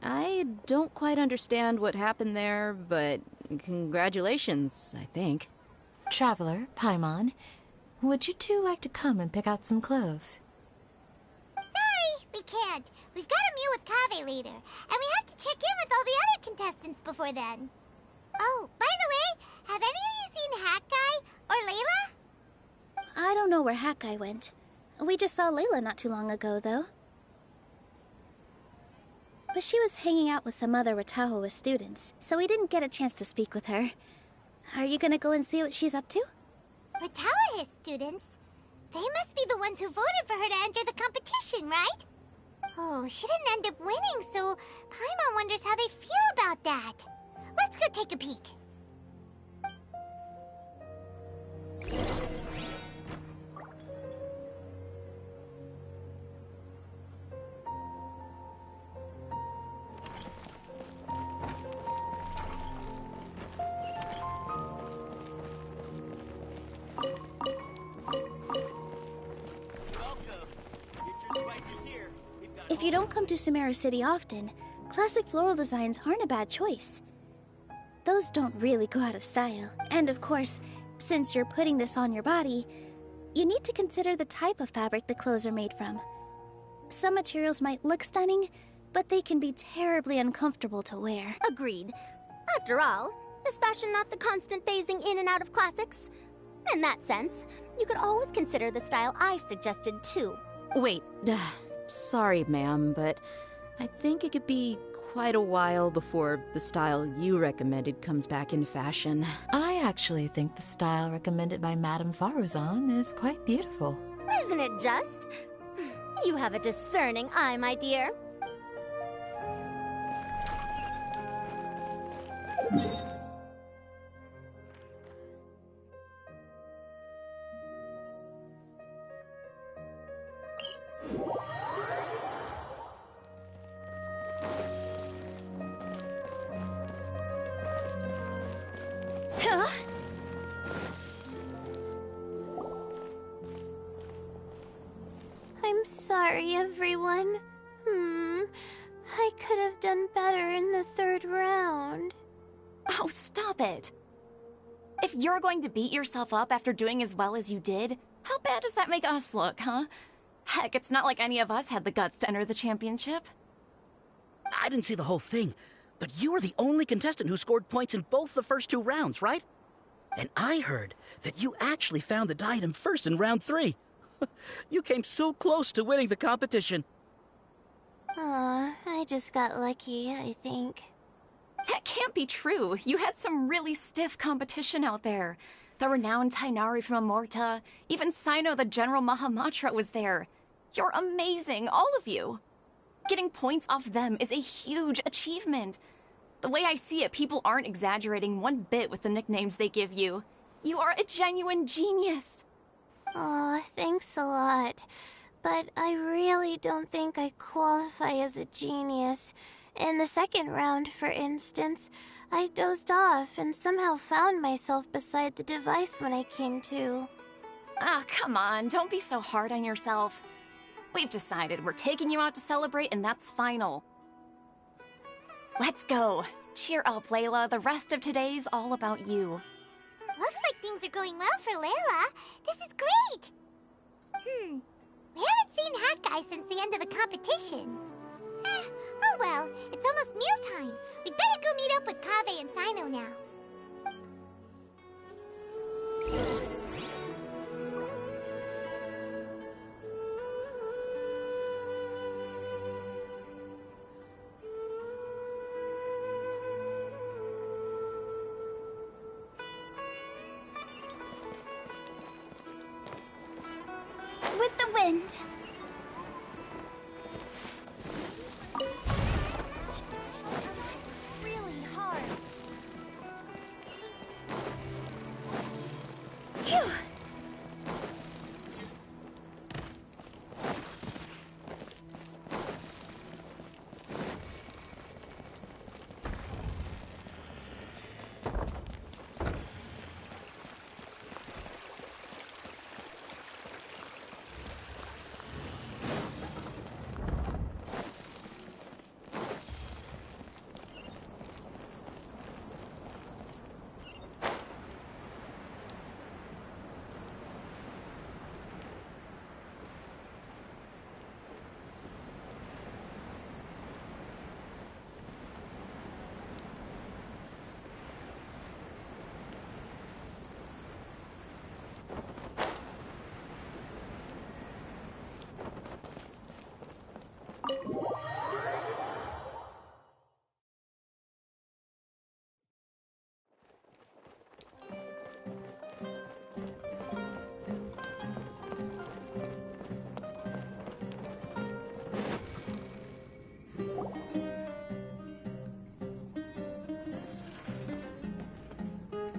I don't quite understand what happened there, but congratulations, I think. Traveler, Paimon, would you two like to come and pick out some clothes? Sorry, we can't. We've got a meal with Kaveh later, and we have to check in with all the other contestants before then. Oh, by the way, have any of you seen Hat Guy or Layla? I don't know where Hat Guy went. We just saw Layla not too long ago, though. But she was hanging out with some other Ratahoa students, so we didn't get a chance to speak with her. Are you gonna go and see what she's up to? Ratahoa students? They must be the ones who voted for her to enter the competition, right? Oh, she didn't end up winning, so Paimon wonders how they feel about that. Let's go take a peek. If you don't come to Sumeru City often, classic floral designs aren't a bad choice. Those don't really go out of style. And of course, since you're putting this on your body, you need to consider the type of fabric the clothes are made from. Some materials might look stunning, but they can be terribly uncomfortable to wear. Agreed. After all, is fashion not the constant phasing in and out of classics? In that sense, you could always consider the style I suggested too. Wait, sorry, ma'am, but I think it could be quite a while before the style you recommended comes back into fashion. I actually think the style recommended by Madame Farazan is quite beautiful. Isn't it just? You have a discerning eye, my dear. I'm sorry, everyone. I could have done better in the third round. Oh, stop it. If you're going to beat yourself up after doing as well as you did, how bad does that make us look, huh? Heck, it's not like any of us had the guts to enter the championship. I didn't see the whole thing, but you were the only contestant who scored points in both the first 2 rounds, right? And I heard that you actually found the diadem first in round 3. You came so close to winning the competition. Aw, I just got lucky, I think. That can't be true. You had some really stiff competition out there. The renowned Tainari from Amorta, even Sino the General Mahamatra was there. You're amazing, all of you. Getting points off them is a huge achievement. The way I see it, people aren't exaggerating one bit with the nicknames they give you. You are a genuine genius. Aw, thanks a lot. But I really don't think I qualify as a genius. In the second round, for instance, I dozed off and somehow found myself beside the device when I came to. Ah, come on, don't be so hard on yourself. We've decided we're taking you out to celebrate, and that's final. Let's go. Cheer up, Layla. The rest of today's all about you. Looks like things are going well for Layla. This is great! We haven't seen Hat Guy since the end of the competition. Oh well, it's almost mealtime. We'd better go meet up with Kaveh and Sino now. With the wind. Really hard. Phew!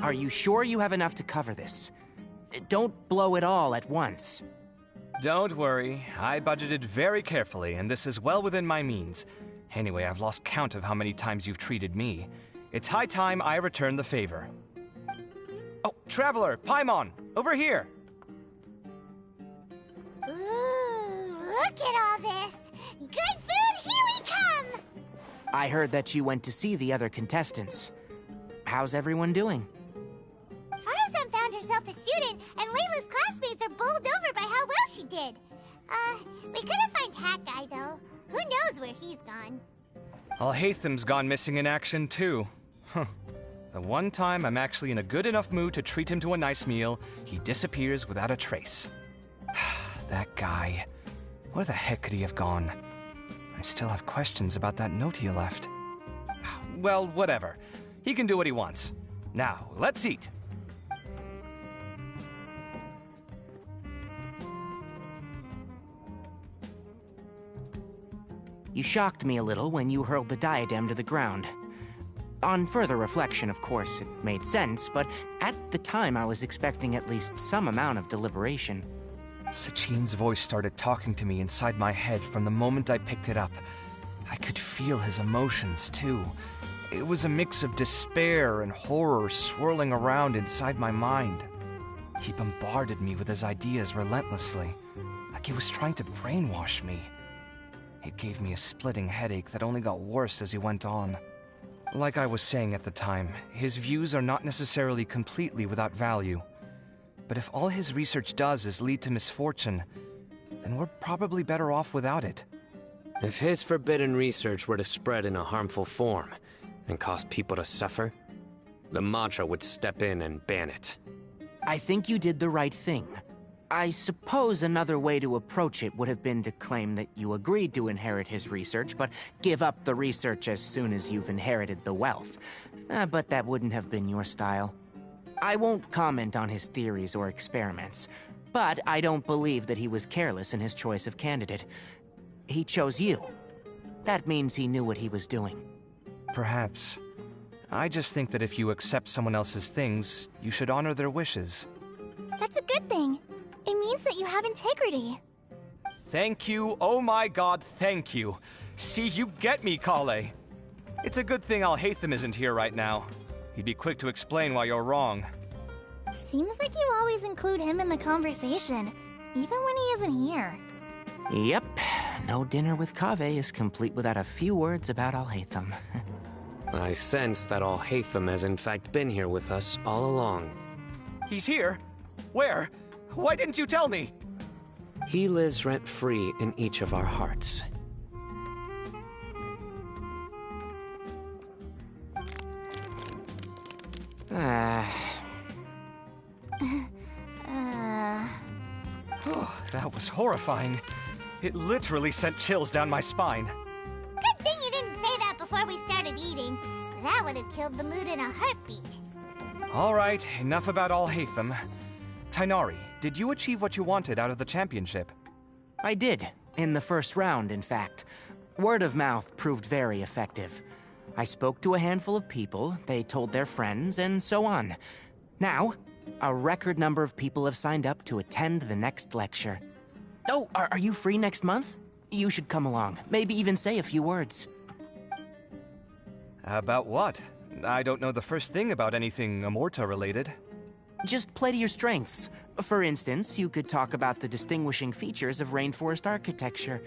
Are you sure you have enough to cover this? Don't blow it all at once. Don't worry. I budgeted very carefully, and this is well within my means. Anyway, I've lost count of how many times you've treated me. It's high time I return the favor. Oh, Traveler, Paimon, over here! Ooh, look at all this! Good food, here we come! I heard that you went to see the other contestants. How's everyone doing? Farazan found herself a student, and Layla's classmates are bowled over by how well she did. We couldn't find Hat Guy, though. Who knows where he's gone? Al-Haytham's gone missing in action, too. Huh. The one time I'm actually in a good enough mood to treat him to a nice meal, he disappears without a trace. That guy. Where the heck could he have gone? I still have questions about that note he left. Well, whatever. He can do what he wants. Now, let's eat. You shocked me a little when you hurled the diadem to the ground. On further reflection, of course, it made sense, but at the time I was expecting at least some amount of deliberation. Sachin's voice started talking to me inside my head from the moment I picked it up. I could feel his emotions, too. It was a mix of despair and horror swirling around inside my mind. He bombarded me with his ideas relentlessly, like he was trying to brainwash me. It gave me a splitting headache that only got worse as he went on. Like I was saying at the time, his views are not necessarily completely without value. But if all his research does is lead to misfortune, then we're probably better off without it. If his forbidden research were to spread in a harmful form and cause people to suffer, the Matra would step in and ban it. I think you did the right thing. I suppose another way to approach it would have been to claim that you agreed to inherit his research, but give up the research as soon as you've inherited the wealth. But that wouldn't have been your style. I won't comment on his theories or experiments, but I don't believe that he was careless in his choice of candidate. He chose you. That means he knew what he was doing. Perhaps. I just think that if you accept someone else's things, you should honor their wishes. That's a good thing. It means that you have integrity. Thank you, oh my god, thank you. See, you get me, Kale. It's a good thing Alhaitham isn't here right now. He'd be quick to explain why you're wrong. Seems like you always include him in the conversation, even when he isn't here. Yep, no dinner with Kaveh is complete without a few words about Alhaitham. I sense that Alhaitham has in fact been here with us all along. He's here? Where? Why didn't you tell me? He lives rent-free in each of our hearts. Oh, that was horrifying. It literally sent chills down my spine. Good thing you didn't say that before we started eating. That would have killed the mood in a heartbeat. All right, enough about Alhaitham. Tighnari, did you achieve what you wanted out of the championship? I did, in the first round, in fact. Word of mouth proved very effective. I spoke to a handful of people, they told their friends, and so on. Now, a record number of people have signed up to attend the next lecture. Oh, are you free next month? You should come along, maybe even say a few words. About what? I don't know the first thing about anything Amorta-related. Just play to your strengths. For instance, you could talk about the distinguishing features of rainforest architecture,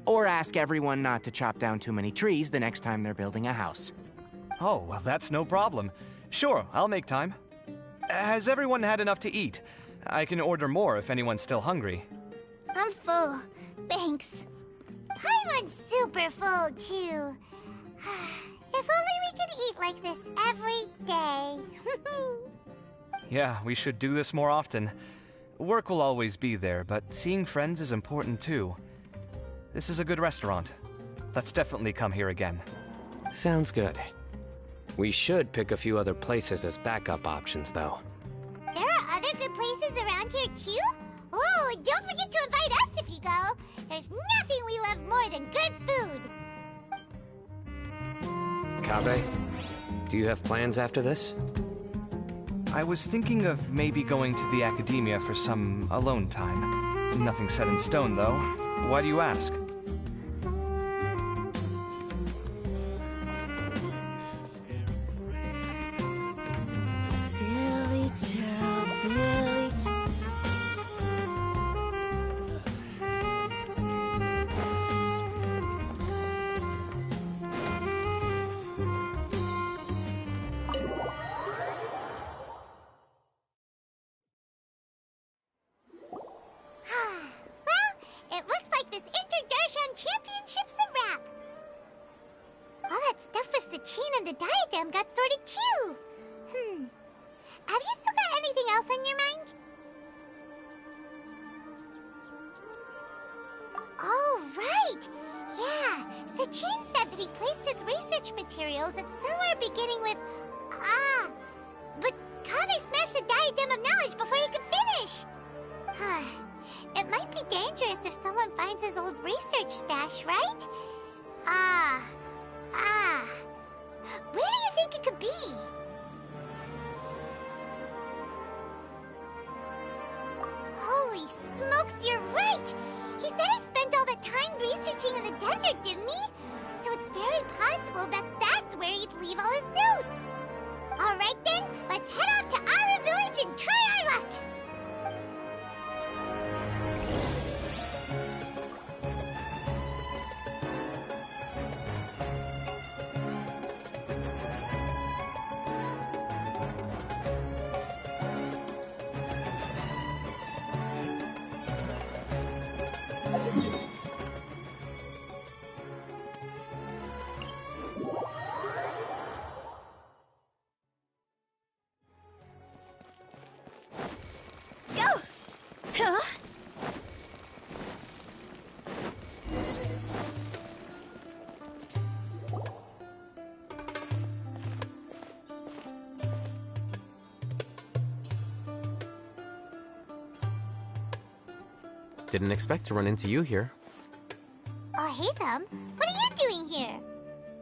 or ask everyone not to chop down too many trees the next time they're building a house. Oh, well, that's no problem. Sure, I'll make time. Has everyone had enough to eat? I can order more if anyone's still hungry. I'm full. Thanks. Paimon's super full, too. If only we could eat like this every day. Yeah, we should do this more often. Work will always be there, but seeing friends is important too. This is a good restaurant. Let's definitely come here again. Sounds good. We should pick a few other places as backup options, though. There are other good places around here, too? Oh, and don't forget to invite us if you go. There's nothing we love more than good food. Kaveh, do you have plans after this? I was thinking of maybe going to the academia for some alone time. Nothing set in stone, though. Why do you ask? Silly Joe, Billy Joe. It looks like this Inter-Darshan Championship's a wrap. All that stuff with Sachin and the diadem got sorted too. Have you still got anything else on your mind? Oh, right. Yeah, Sachin said that he placed his research materials at somewhere beginning with but Kaveh smashed the diadem of knowledge before he could finish. It might be dangerous if someone finds his old research stash, right? Where do you think it could be? Holy smokes, you're right! He said he spent all that time researching in the desert, didn't he? So it's very possible that that's where he'd leave all his notes. Alright then, let's head off to Ara Village and try our luck! Didn't expect to run into you here. Oh, hey, Thumb. What are you doing here?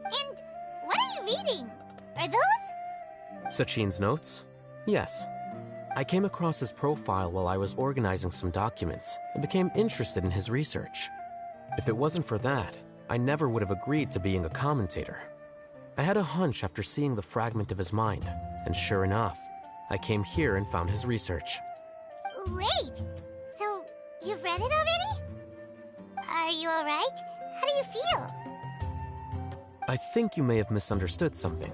And what are you reading? Are those? Sachin's notes? Yes. I came across his profile while I was organizing some documents and became interested in his research. If it wasn't for that, I never would have agreed to being a commentator. I had a hunch after seeing the fragment of his mind, and sure enough, I came here and found his research. Wait! So, you've read it already? Are you alright? How do you feel? I think you may have misunderstood something.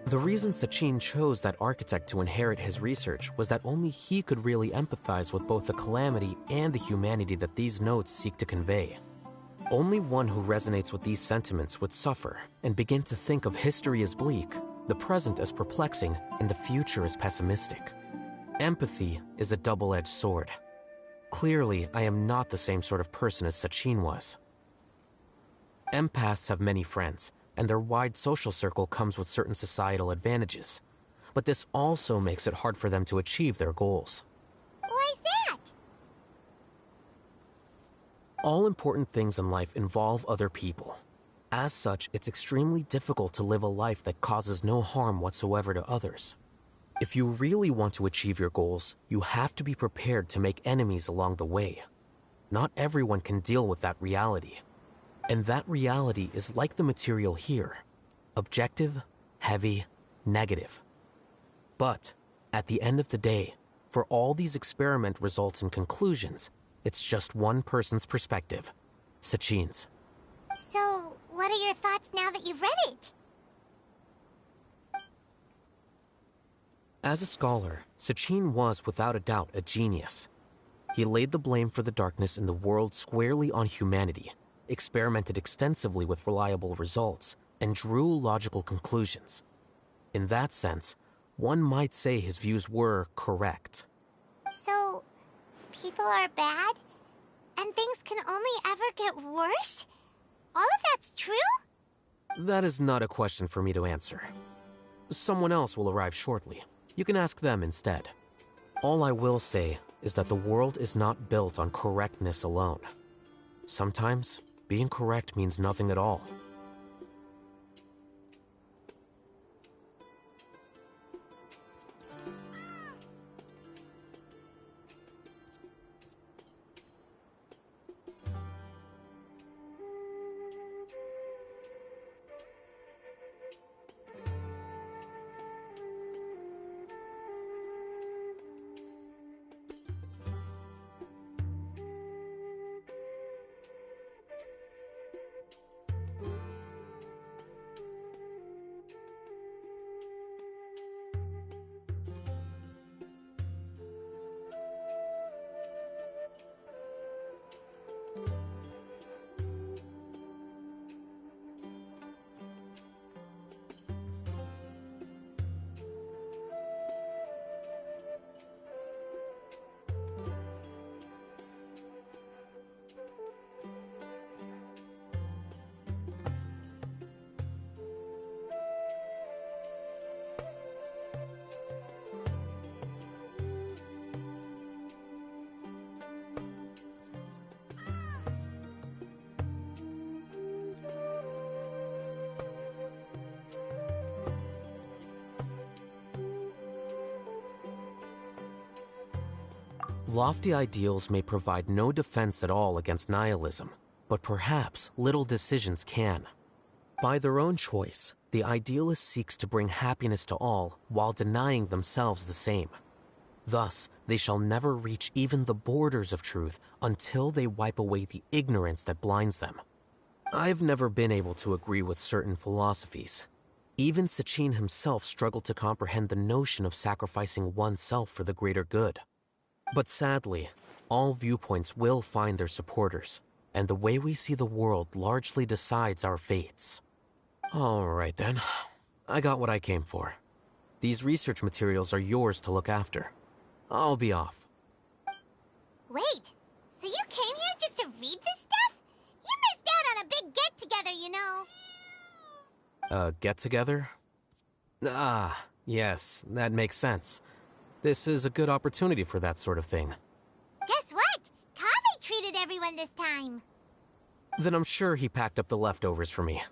The reason Sachin chose that architect to inherit his research was that only he could really empathize with both the calamity and the humanity that these notes seek to convey. Only one who resonates with these sentiments would suffer and begin to think of history as bleak, the present as perplexing, and the future as pessimistic. Empathy is a double-edged sword. Clearly, I am not the same sort of person as Sachin was. Empaths have many friends, and their wide social circle comes with certain societal advantages. But this also makes it hard for them to achieve their goals. Why's that? All important things in life involve other people. As such, it's extremely difficult to live a life that causes no harm whatsoever to others. If you really want to achieve your goals, you have to be prepared to make enemies along the way. Not everyone can deal with that reality. And that reality is like the material here. Objective, heavy, negative. But, at the end of the day, for all these experiment results and conclusions, it's just one person's perspective. Sachin's. So, what are your thoughts now that you've read it? As a scholar, Sachin was without a doubt a genius. He laid the blame for the darkness in the world squarely on humanity, experimented extensively with reliable results, and drew logical conclusions. In that sense, one might say his views were correct. So, people are bad? And things can only ever get worse? All of that's true? That is not a question for me to answer. Someone else will arrive shortly. You can ask them instead. All I will say is that the world is not built on correctness alone. Sometimes, being correct means nothing at all. Lofty ideals may provide no defense at all against nihilism, but perhaps little decisions can. By their own choice, the idealist seeks to bring happiness to all while denying themselves the same. Thus, they shall never reach even the borders of truth until they wipe away the ignorance that blinds them. I've never been able to agree with certain philosophies. Even Sachin himself struggled to comprehend the notion of sacrificing oneself for the greater good. But sadly, all viewpoints will find their supporters, and the way we see the world largely decides our fates. All right then, I got what I came for. These research materials are yours to look after. I'll be off. Wait, so you came here just to read this stuff? You missed out on a big get-together, you know. A get-together? Ah, yes, that makes sense. This is a good opportunity for that sort of thing. Guess what? Kaveh treated everyone this time. Then I'm sure he packed up the leftovers for me.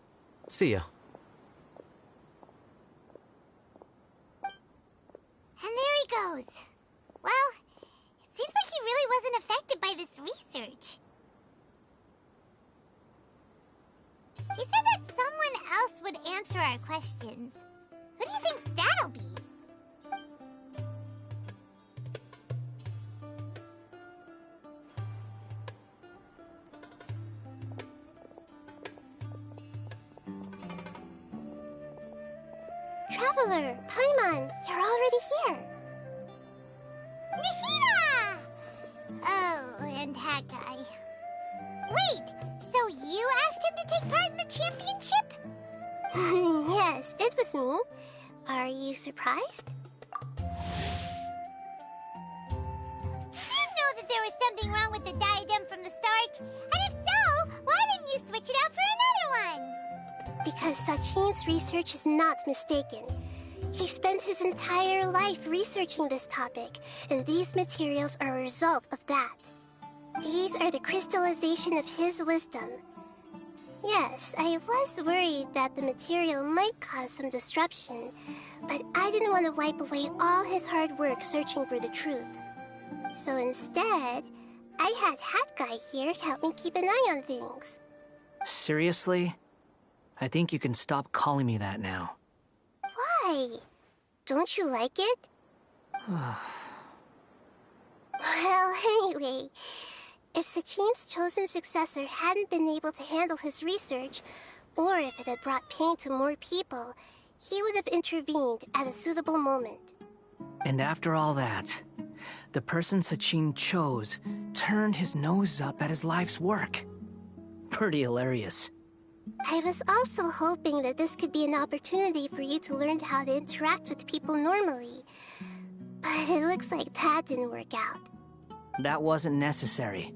See ya. And there he goes. Well, it seems like he really wasn't affected by this research. He said that someone else would answer answer our questions. Who do you think that'll be? Traveler, Paimon, you're already here. Nahida! Oh, and that guy. Wait, so you asked him to take part in the championship? Yes, it was me. Are you surprised? Did you know that there was something wrong with the diadem from the start? And if so, why didn't you switch it out for another one? Because Sachin's research is not mistaken. He spent his entire life researching this topic, and these materials are a result of that. These are the crystallization of his wisdom. Yes, I was worried that the material might cause some disruption, but I didn't want to wipe away all his hard work searching for the truth. So instead, I had Hat Guy here help me keep an eye on things. Seriously? I think you can stop calling me that now. Why? Don't you like it? Well, anyway, if Sachin's chosen successor hadn't been able to handle his research, or if it had brought pain to more people, he would have intervened at a suitable moment. And after all that, the person Sachin chose turned his nose up at his life's work. Pretty hilarious. I was also hoping that this could be an opportunity for you to learn how to interact with people normally. But it looks like that didn't work out. That wasn't necessary.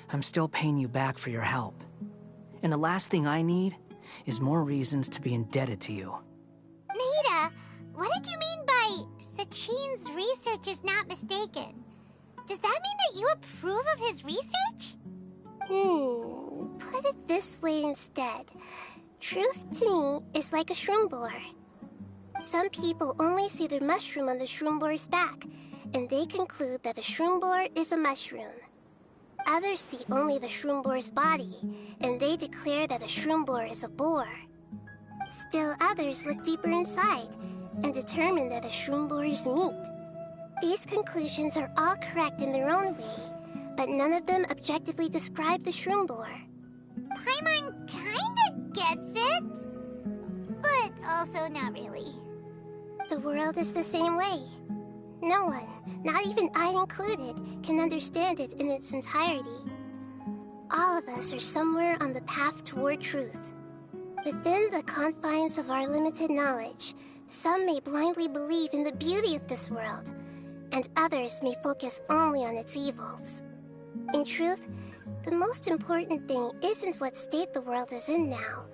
I'm still paying you back for your help. And the last thing I need is more reasons to be indebted to you. Nahida, what did you mean by Sachin's research is not mistaken? Does that mean that you approve of his research? Put it this way instead. Truth to me is like a shroom boar. Some people only see the mushroom on the shroom boar's back, and they conclude that the shroom boar is a mushroom. Others see only the shroom boar's body, and they declare that the shroom boar is a boar. Still others look deeper inside, and determine that the shroom boar is meat. These conclusions are all correct in their own way, but none of them objectively describe the shroom boar. Paimon kinda gets it, but also not really. The world is the same way. No one, not even I included, can understand it in its entirety. All of us are somewhere on the path toward truth. Within the confines of our limited knowledge, some may blindly believe in the beauty of this world, and others may focus only on its evils. In truth, the most important thing isn't what state the world is in now,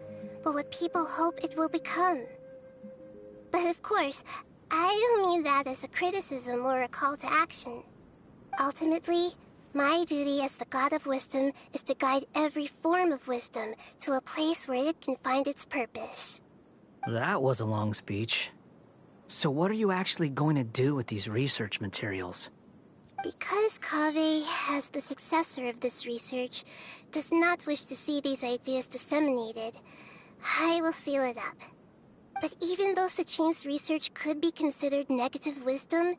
but what people hope it will become. But of course, I don't mean that as a criticism or a call to action. Ultimately, my duty as the God of Wisdom is to guide every form of wisdom to a place where it can find its purpose. That was a long speech. So what are you actually going to do with these research materials? Because Kaveh, as the successor of this research, does not wish to see these ideas disseminated, I will seal it up. But even though Sachin's research could be considered negative wisdom,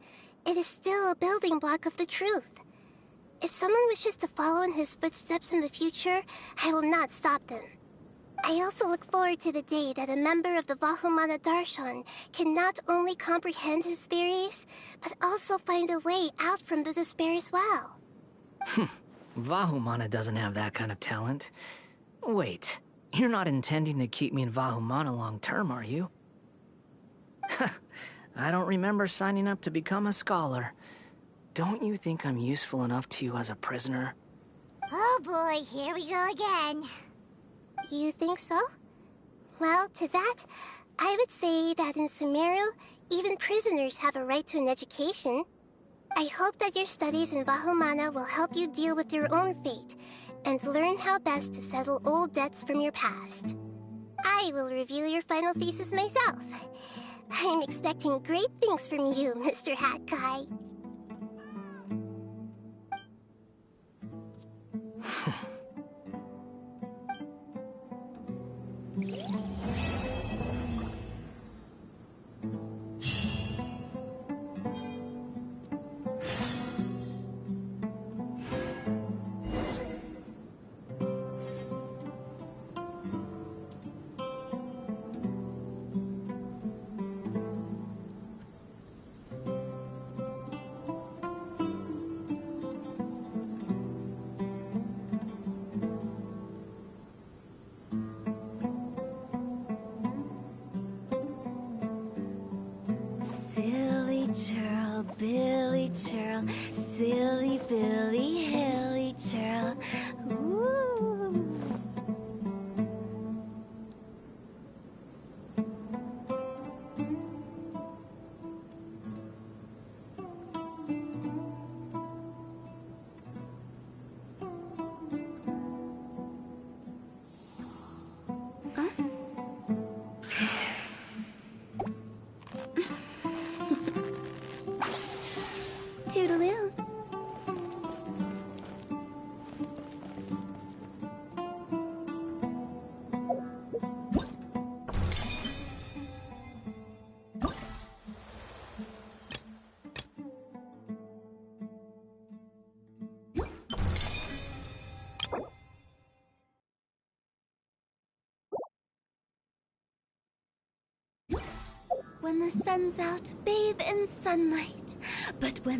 it is still a building block of the truth. If someone wishes to follow in his footsteps in the future, I will not stop them. I also look forward to the day that a member of the Vahumana Darshan can not only comprehend his theories, but also find a way out from the despair as well. Vahumana doesn't have that kind of talent. Wait, you're not intending to keep me in Vahumana long term, are you? I don't remember signing up to become a scholar. Don't you think I'm useful enough to you as a prisoner? Oh boy, here we go again. You think so? Well, to that, I would say that in Sumeru, even prisoners have a right to an education. I hope that your studies in Vahumana will help you deal with your own fate, and learn how best to settle old debts from your past. I will review your final thesis myself. I'm expecting great things from you, Mr. Hat Guy. Toodaloo. When the sun's out, bathe in sunlight. But when